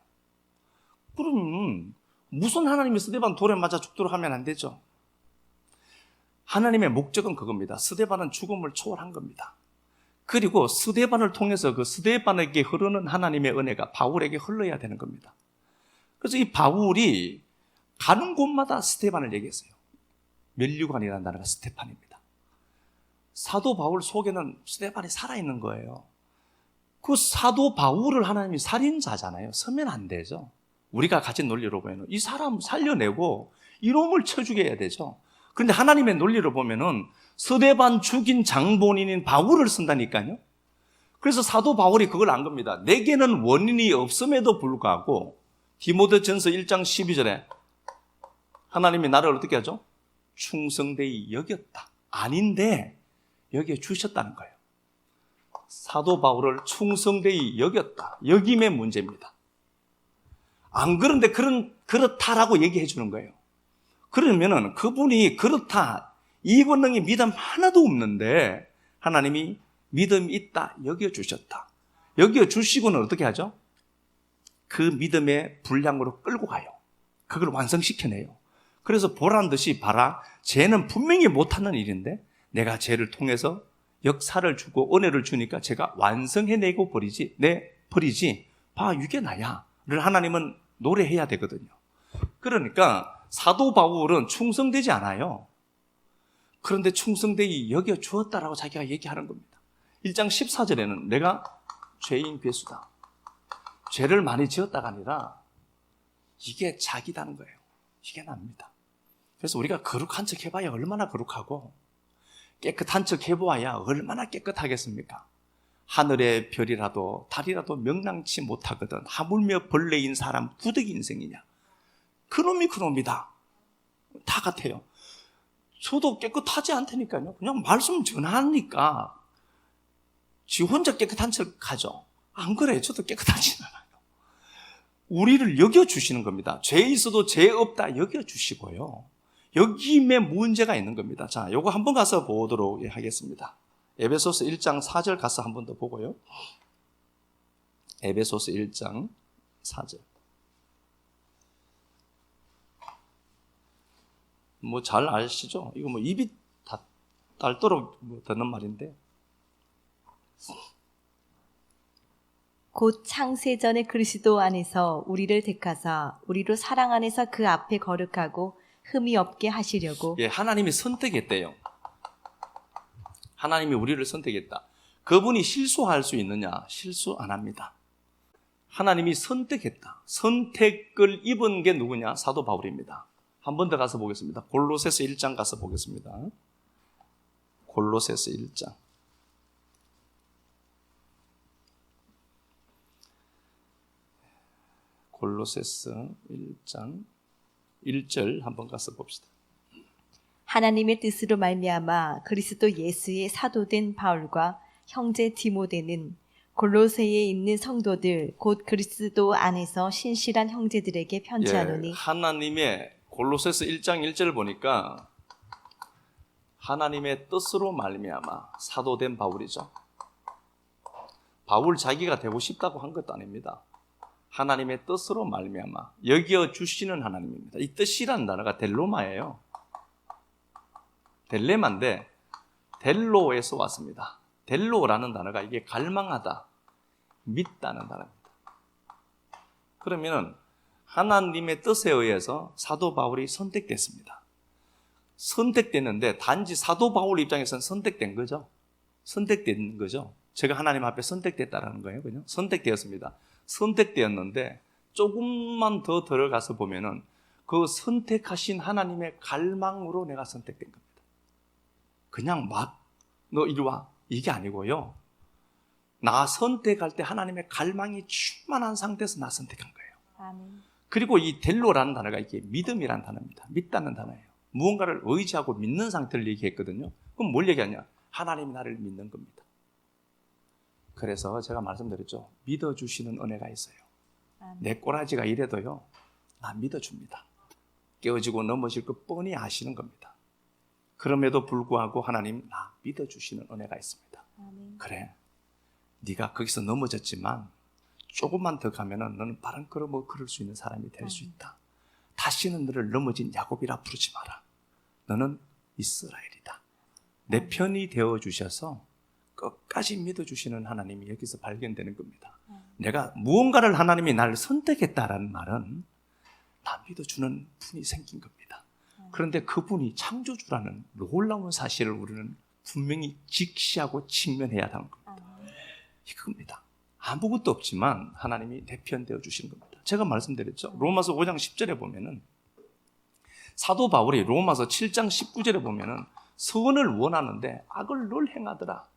A: 그럼 무슨 하나님이 스데반 돌에 맞아 죽도록 하면 안 되죠. 하나님의 목적은 그겁니다. 스데반은 죽음을 초월한 겁니다. 그리고 스데반을 통해서 그 스데반에게 흐르는 하나님의 은혜가 바울에게 흘러야 되는 겁니다. 그래서 이 바울이 가는 곳마다 스데반을 얘기했어요. 면류관이라는 단어가 스테판입니다. 사도 바울 속에는 스데반이 살아있는 거예요. 그 사도 바울을 하나님이 살인자잖아요. 서면 안 되죠. 우리가 가진 논리로 보면 이 사람 살려내고 이놈을 쳐 죽여야 되죠. 그런데 하나님의 논리로 보면은 스데반 죽인 장본인인 바울을 쓴다니까요. 그래서 사도 바울이 그걸 안 겁니다. 내게는 원인이 없음에도 불구하고 디모데전서 1장 12절에 하나님이 나를 어떻게 하죠? 충성되이 여겼다. 아닌데 여기에 주셨다는 거예요. 사도 바울을 충성되이 여겼다. 여김의 문제입니다. 안 그런데 그렇다라고 얘기해 주는 거예요. 그러면은 그분이 그렇다, 이 권능이 믿음 하나도 없는데 하나님이 믿음이 있다 여겨주셨다. 여겨주시고는 어떻게 하죠? 그 믿음의 분량으로 끌고 가요. 그걸 완성시켜내요. 그래서 보란 듯이 봐라, 쟤는 분명히 못하는 일인데 내가 쟤를 통해서 역사를 주고 은혜를 주니까 제가 완성해내고 버리지 봐, 이게 나야 를 하나님은 노래해야 되거든요. 그러니까 사도 바울은 충성되지 않아요. 그런데 충성되이 여겨주었다라고 자기가 얘기하는 겁니다. 1장 14절에는 내가 죄인 괴수다, 죄를 많이 지었다가 아니라 이게 자기다는 거예요. 이게 납니다. 그래서 우리가 거룩한 척 해봐야 얼마나 거룩하고 깨끗한 척 해보아야 얼마나 깨끗하겠습니까? 하늘의 별이라도 달이라도 명랑치 못하거든 하물며 벌레인 사람 구더기 인생이냐. 그놈이다. 다 같아요. 저도 깨끗하지 않다니까요. 그냥 말씀 전하니까 지 혼자 깨끗한 척 하죠. 안 그래요. 저도 깨끗하지 않아요. 우리를 여겨주시는 겁니다. 죄 있어도 죄 없다 여겨주시고요. 여김에 문제가 있는 겁니다. 자, 요거 한번 가서 보도록 하겠습니다. 에베소서 1장 4절 가서 한 번 더 보고요. 에베소서 1장 4절. 뭐 잘 아시죠? 이거 뭐 입이 다 닳도록 듣는 말인데.
B: 곧 창세전에 그리스도 안에서 우리를 택하사 우리로 사랑 안에서 그 앞에 거룩하고 흠이 없게 하시려고.
A: 예, 하나님이 선택했대요. 하나님이 우리를 선택했다. 그분이 실수할 수 있느냐? 실수 안 합니다. 하나님이 선택했다. 선택을 입은 게 누구냐? 사도 바울입니다. 한 번 더 가서 보겠습니다. 골로새서 1장 가서 보겠습니다. 골로새서 1장. 골로새서 1장 1절 한번 가서 봅시다.
B: 하나님의 뜻으로 말미암아 그리스도 예수의 사도된 바울과 형제 디모데는 골로새에 있는 성도들 곧 그리스도 안에서 신실한 형제들에게 편지하노니.
A: 하나님의 골로새서 1장 1절을 보니까 하나님의 뜻으로 말미암아 사도된 바울이죠. 바울 자기가 되고 싶다고 한 것도 아닙니다. 하나님의 뜻으로 말미암아 여겨주시는 하나님입니다. 이 뜻이라는 단어가 델로마예요. 델레마인데 델로에서 왔습니다. 델로라는 단어가 이게 갈망하다, 믿다는 단어입니다. 그러면 하나님의 뜻에 의해서 사도 바울이 선택됐습니다. 선택됐는데 단지 사도 바울 입장에서는 선택된 거죠. 선택된 거죠. 제가 하나님 앞에 선택됐다라는 거예요. 그죠? 선택되었습니다. 선택되었는데 조금만 더 들어가서 보면은 그 선택하신 하나님의 갈망으로 내가 선택된 겁니다. 그냥 막 너 이리 와 이게 아니고요. 나 선택할 때 하나님의 갈망이 충만한 상태에서 나 선택한 거예요.
B: 아멘.
A: 그리고 이 델로라는 단어가 이게 믿음이라는 단어입니다. 믿다는 단어예요. 무언가를 의지하고 믿는 상태를 얘기했거든요. 그럼 뭘 얘기하냐? 하나님이 나를 믿는 겁니다. 그래서 제가 말씀드렸죠. 믿어주시는 은혜가 있어요.
B: 아멘.
A: 내 꼬라지가 이래도요, 나 믿어줍니다. 깨어지고 넘어질 거 뻔히 아시는 겁니다. 그럼에도 불구하고 하나님 나 믿어주시는 은혜가 있습니다.
B: 아멘.
A: 그래, 네가 거기서 넘어졌지만 조금만 더 가면은 너는 바른 걸음을 걸을 수 있는 사람이 될 수 있다. 다시는 너를 넘어진 야곱이라 부르지 마라. 너는 이스라엘이다. 내 편이 되어주셔서 끝까지 믿어주시는 하나님이 여기서 발견되는 겁니다. 내가 무언가를 하나님이 나를 선택했다라는 말은 나 믿어주는 분이 생긴 겁니다. 그런데 그분이 창조주라는 놀라운 사실을 우리는 분명히 직시하고 직면해야 하는 겁니다. 이겁니다. 아무것도 없지만 하나님이 내 편 되어주시는 겁니다. 제가 말씀드렸죠. 로마서 5장 10절에 보면은 사도 바울이 로마서 7장 19절에 보면은 선을 원하는데 악을 늘 행하더라.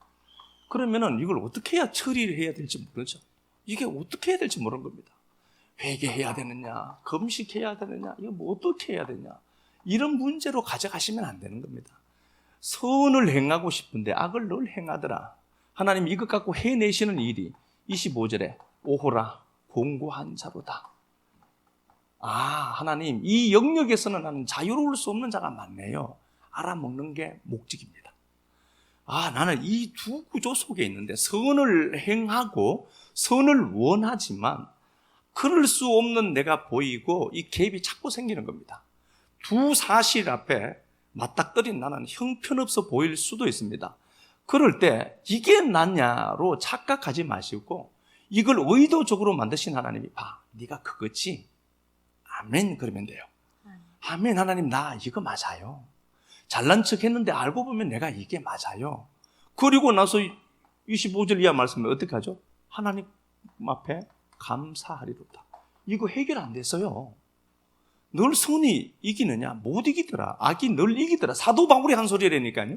A: 그러면은 이걸 어떻게 해야 처리를 해야 될지 모르죠. 이게 어떻게 해야 될지 모르는 겁니다. 회개해야 되느냐, 금식해야 되느냐, 이거 뭐 어떻게 해야 되냐, 이런 문제로 가져가시면 안 되는 겁니다. 선을 행하고 싶은데 악을 늘 행하더라. 하나님 이것 갖고 해내시는 일이 25절에 오호라 공고한 자로다. 아, 하나님 이 영역에서는 나는 자유로울 수 없는 자가 많네요. 알아먹는 게 목적입니다. 아, 나는 이 두 구조 속에 있는데 선을 행하고 선을 원하지만 그럴 수 없는 내가 보이고 이 갭이 자꾸 생기는 겁니다. 두 사실 앞에 맞닥뜨린 나는 형편없어 보일 수도 있습니다. 그럴 때 이게 낫냐로 착각하지 마시고 이걸 의도적으로 만드신 하나님이 봐, 네가 그거지? 아멘 그러면 돼요. 아멘 하나님 나 이거 맞아요. 잘난 척 했는데 알고 보면 내가 이게 맞아요. 그리고 나서 25절 이하 말씀에 어떻게 하죠? 하나님 앞에 감사하리로다. 이거 해결 안 됐어요. 늘 선이 이기느냐? 못 이기더라. 악이 늘 이기더라. 사도 바울이 한 소리라니까요.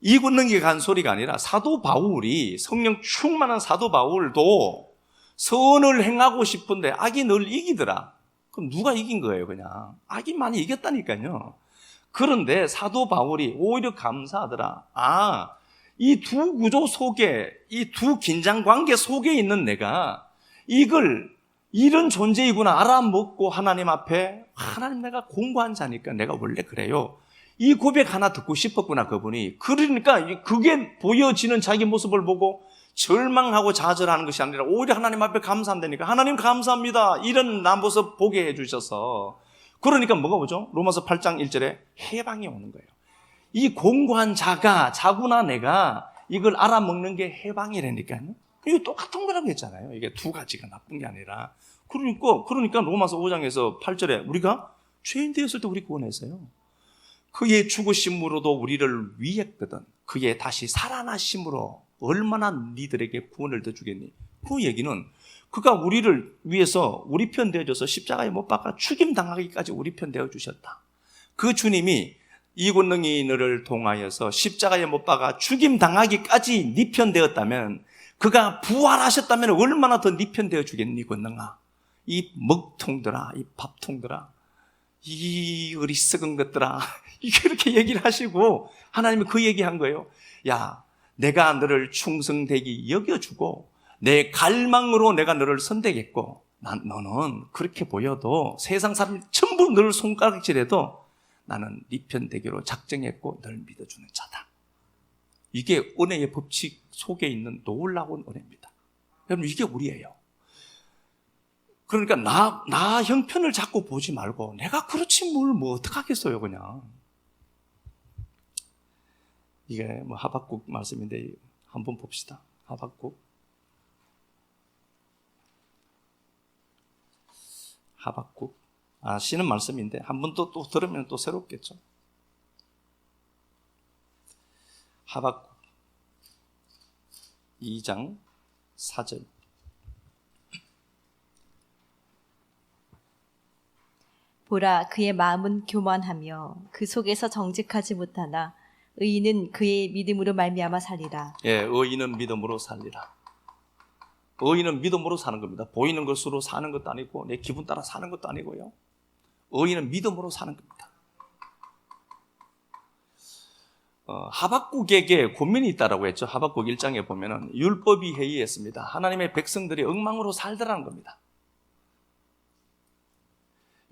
A: 이권능이가 한 소리가 아니라 사도 바울이, 성령 충만한 사도 바울도 선을 행하고 싶은데 악이 늘 이기더라. 그럼 누가 이긴 거예요? 그냥 악이 많이 이겼다니까요. 그런데 사도 바울이 오히려 감사하더라. 아, 이 두 구조 속에, 이 두 긴장 관계 속에 있는 내가 이런 존재이구나 알아먹고 하나님 앞에, 하나님 내가 공고한 자니까 내가 원래 그래요. 이 고백 하나 듣고 싶었구나 그분이. 그러니까 그게 보여지는 자기 모습을 보고 절망하고 좌절하는 것이 아니라 오히려 하나님 앞에 감사한다니까. 하나님 감사합니다. 이런 나 모습 보게 해주셔서. 그러니까 뭐가 오죠? 로마서 8장 1절에 해방이 오는 거예요. 이 공고한 자구나 내가 이걸 알아먹는 게 해방이라니까요. 이게 똑같은 거라고 했잖아요. 이게 두 가지가 나쁜 게 아니라. 그러니까 로마서 5장에서 8절에 우리가 죄인 되었을 때 우리 구원했어요. 그의 죽으심으로도 우리를 위했거든. 그의 다시 살아나심으로 얼마나 니들에게 구원을 더 주겠니? 그 얘기는 그가 우리를 위해서 우리 편 되어줘서 십자가에 못 박아 죽임당하기까지 우리 편 되어주셨다. 그 주님이 이권능이를 통하여서 십자가에 못 박아 죽임당하기까지 네 편 되었다면, 그가 부활하셨다면 얼마나 더 네 편 되어주겠니 권능아. 이 먹통들아, 이 밥통들아, 이 어리석은 것들아, 이렇게 얘기를 하시고 하나님이 그 얘기한 거예요. 야, 내가 너를 충성되게 여겨주고 내 갈망으로 내가 너를 선택했고, 너는 그렇게 보여도 세상 사람이 전부 너를 손가락질해도 나는 네 편 되기로 작정했고 널 믿어주는 자다. 이게 은혜의 법칙 속에 있는 놀라운 은혜입니다. 여러분, 이게 우리예요. 그러니까 나 형편을 자꾸 보지 말고 내가 그렇지 뭐 어떡하겠어요 그냥. 이게 뭐 하박국 말씀인데 한번 봅시다. 하박국 아시는 말씀인데 한 번 또 들으면 또 새롭겠죠. 하박국 2장 4절.
B: 보라, 그의 마음은 교만하며 그 속에서 정직하지 못하나 의인은 그의 믿음으로 말미암아 살리라.
A: 예, 의인은 믿음으로 살리라. 의인은 믿음으로 사는 겁니다. 보이는 것으로 사는 것도 아니고 내 기분 따라 사는 것도 아니고요. 의인은 믿음으로 사는 겁니다. 하박국에게 고민이 있다라고 했죠. 하박국 1장에 보면은 율법이 해이했습니다. 하나님의 백성들이 엉망으로 살더라는 겁니다.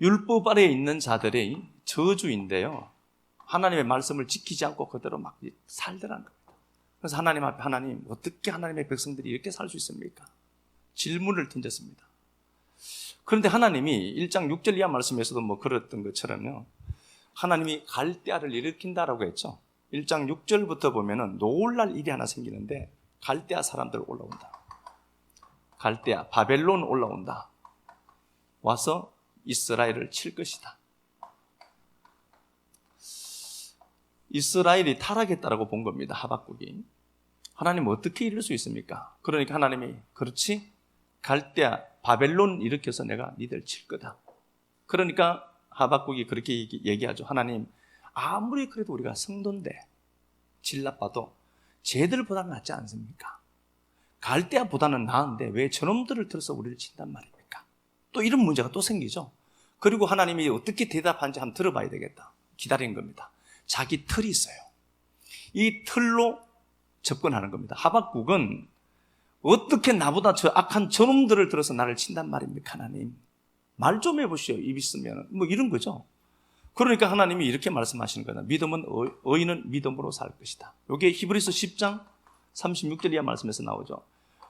A: 율법 아래에 있는 자들이 저주인데요. 하나님의 말씀을 지키지 않고 그대로 막 살더라는 겁니다. 그래서 하나님 앞에, 하나님 어떻게 하나님의 백성들이 이렇게 살 수 있습니까? 질문을 던졌습니다. 그런데 하나님이 1장 6절 이하 말씀에서도 뭐 그랬던 것처럼요, 하나님이 갈대아를 일으킨다라고 했죠. 1장 6절부터 보면은 놀랄 일이 하나 생기는데, 갈대아 사람들 올라온다. 갈대아, 바벨론 올라온다. 와서 이스라엘을 칠 것이다. 이스라엘이 타락했다라고 본 겁니다. 하박국이. 하나님 어떻게 이럴 수 있습니까? 그러니까 하나님이, 그렇지, 갈대아, 바벨론 일으켜서 내가 니들 칠 거다. 그러니까 하박국이 그렇게 얘기하죠. 하나님, 아무리 그래도 우리가 성도인데 질나빠도 쟤들보다는 낫지 않습니까? 갈대아보다는 나은데 왜 저놈들을 들어서 우리를 친단 말입니까? 또 이런 문제가 또 생기죠. 그리고 하나님이 어떻게 대답하는지 한번 들어봐야 되겠다. 기다리는 겁니다. 자기 틀이 있어요. 이 틀로 접근하는 겁니다. 하박국은 어떻게 나보다 저 악한 저놈들을 들어서 나를 친단 말입니까? 하나님, 말 좀 해보시오. 입 있으면 뭐 이런 거죠. 그러니까 하나님이 이렇게 말씀하시는 거다. 믿음은 의인은 믿음으로 살 것이다. 이게 히브리서 10장 36절 이하 말씀에서 나오죠.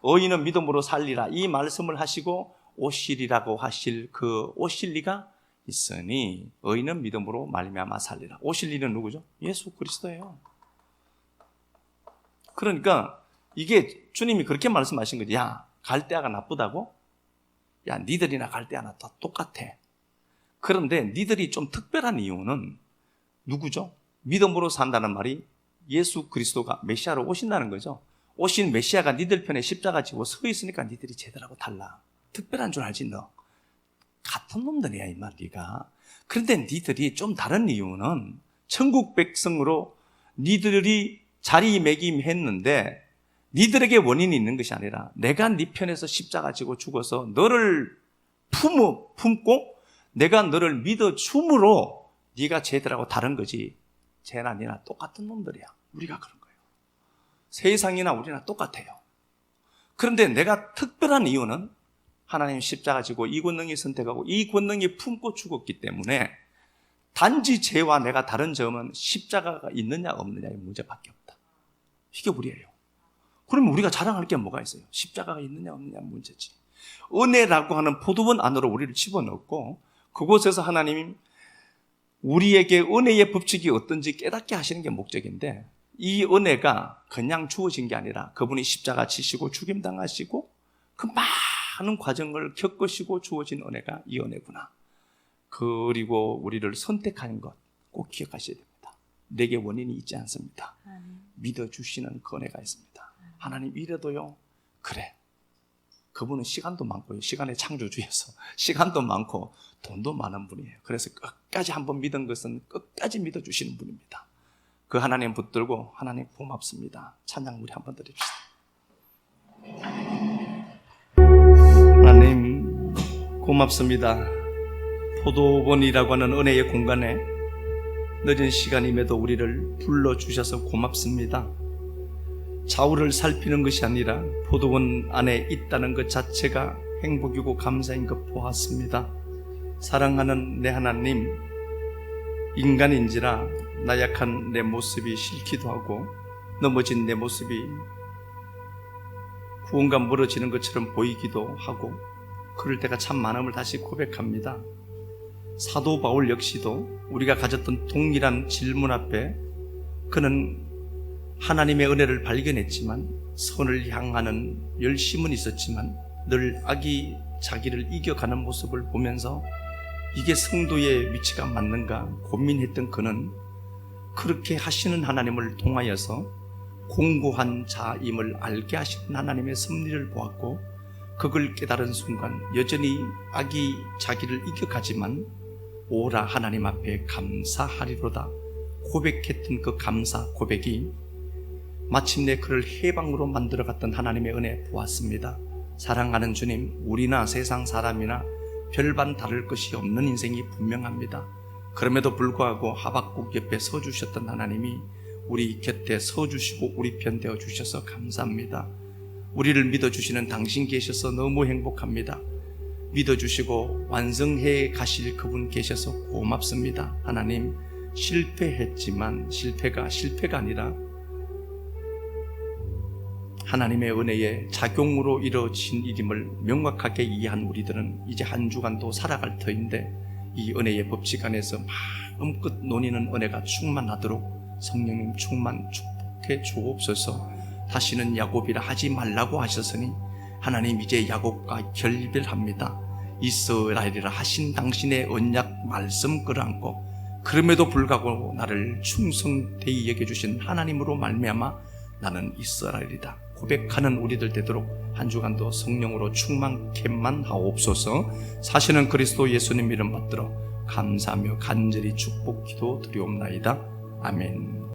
A: 의인은 믿음으로 살리라. 이 말씀을 하시고 오실이라고 하실 그 오실리가 있으니 의인은 믿음으로 말미암아 살리라. 오실리는 누구죠? 예수 그리스도예요. 그러니까 이게 주님이 그렇게 말씀하신 거지. 야, 갈대아가 나쁘다고? 야, 니들이나 갈대아나 다 똑같아. 그런데 니들이 좀 특별한 이유는 누구죠? 믿음으로 산다는 말이 예수 그리스도가 메시아로 오신다는 거죠. 오신 메시아가 니들 편에 십자가 지고 서 있으니까 니들이 쟤들하고 달라. 특별한 줄 알지 너. 같은 놈들이야 이 말이가. 그런데 니들이 좀 다른 이유는 천국 백성으로 니들이 자리매김했는데 니들에게 원인이 있는 것이 아니라 내가 네 편에서 십자가 지고 죽어서 너를 품고 내가 너를 믿어줌으로 네가 쟤들하고 다른 거지. 쟤나 니나 똑같은 놈들이야. 우리가 그런 거예요. 세상이나 우리나 똑같아요. 그런데 내가 특별한 이유는 하나님 십자가 지고 이 권능이 선택하고 이 권능이 품고 죽었기 때문에 단지 쟤와 내가 다른 점은 십자가가 있느냐 없느냐의 문제밖에 없다. 이게 우리예요. 그러면 우리가 자랑할 게 뭐가 있어요? 십자가가 있느냐 없느냐 문제지. 은혜라고 하는 포도원 안으로 우리를 집어넣고 그곳에서 하나님이 우리에게 은혜의 법칙이 어떤지 깨닫게 하시는 게 목적인데 이 은혜가 그냥 주어진 게 아니라 그분이 십자가 지시고 죽임당하시고 그 많은 과정을 겪으시고 주어진 은혜가 이 은혜구나. 그리고 우리를 선택하는 것 꼭 기억하셔야 됩니다. 내게 원인이 있지 않습니다. 믿어주시는 그 은혜가 있습니다. 하나님 이래도요. 그래. 그분은 시간도 많고요. 시간의 창조주여서 시간도 많고 돈도 많은 분이에요. 그래서 끝까지 한번 믿은 것은 끝까지 믿어주시는 분입니다. 그 하나님 붙들고 하나님 고맙습니다. 찬양 우리 한번 드립시다. 하나님 고맙습니다. 포도원이라고 하는 은혜의 공간에 늦은 시간임에도 우리를 불러주셔서 고맙습니다. 좌우를 살피는 것이 아니라 포도원 안에 있다는 것 자체가 행복이고 감사인 것 보았습니다. 사랑하는 내 하나님, 인간인지라 나약한 내 모습이 싫기도 하고 넘어진 내 모습이 구원과 멀어지는 것처럼 보이기도 하고 그럴 때가 참 많음을 다시 고백합니다. 사도 바울 역시도 우리가 가졌던 동일한 질문 앞에 그는 하나님의 은혜를 발견했지만 선을 향하는 열심은 있었지만 늘 악이 자기를 이겨가는 모습을 보면서 이게 성도의 위치가 맞는가 고민했던 그는 그렇게 하시는 하나님을 통하여서 공고한 자임을 알게 하시는 하나님의 섭리를 보았고 그걸 깨달은 순간 여전히 악이 자기를 이겨가지만 오라 하나님 앞에 감사하리로다 고백했던 그 감사 고백이 마침내 그를 해방으로 만들어갔던 하나님의 은혜 보았습니다. 사랑하는 주님, 우리나 세상 사람이나 별반 다를 것이 없는 인생이 분명합니다. 그럼에도 불구하고 하박국 옆에 서주셨던 하나님이 우리 곁에 서주시고 우리 편 되어 주셔서 감사합니다. 우리를 믿어주시는 당신 계셔서 너무 행복합니다. 믿어주시고 완성해 가실 그분 계셔서 고맙습니다. 하나님, 실패했지만 실패가 아니라 하나님의 은혜의 작용으로 이루어진 일임을 명확하게 이해한 우리들은 이제 한 주간도 살아갈 터인데 이 은혜의 법칙 안에서 마음껏 논의는 은혜가 충만하도록 성령님 충만 축복해 주옵소서. 다시는 야곱이라 하지 말라고 하셨으니 하나님 이제 야곱과 결별합니다. 이스라엘이라 하신 당신의 언약 말씀 끌어안고 그럼에도 불구하고 나를 충성되이 여겨주신 하나님으로 말미암아 나는 이스라엘이다 고백하는 우리들 되도록 한 주간도 성령으로 충만케만 하옵소서. 사시는 그리스도 예수님 이름 받들어 감사하며 간절히 축복 기도 드리옵나이다. 아멘.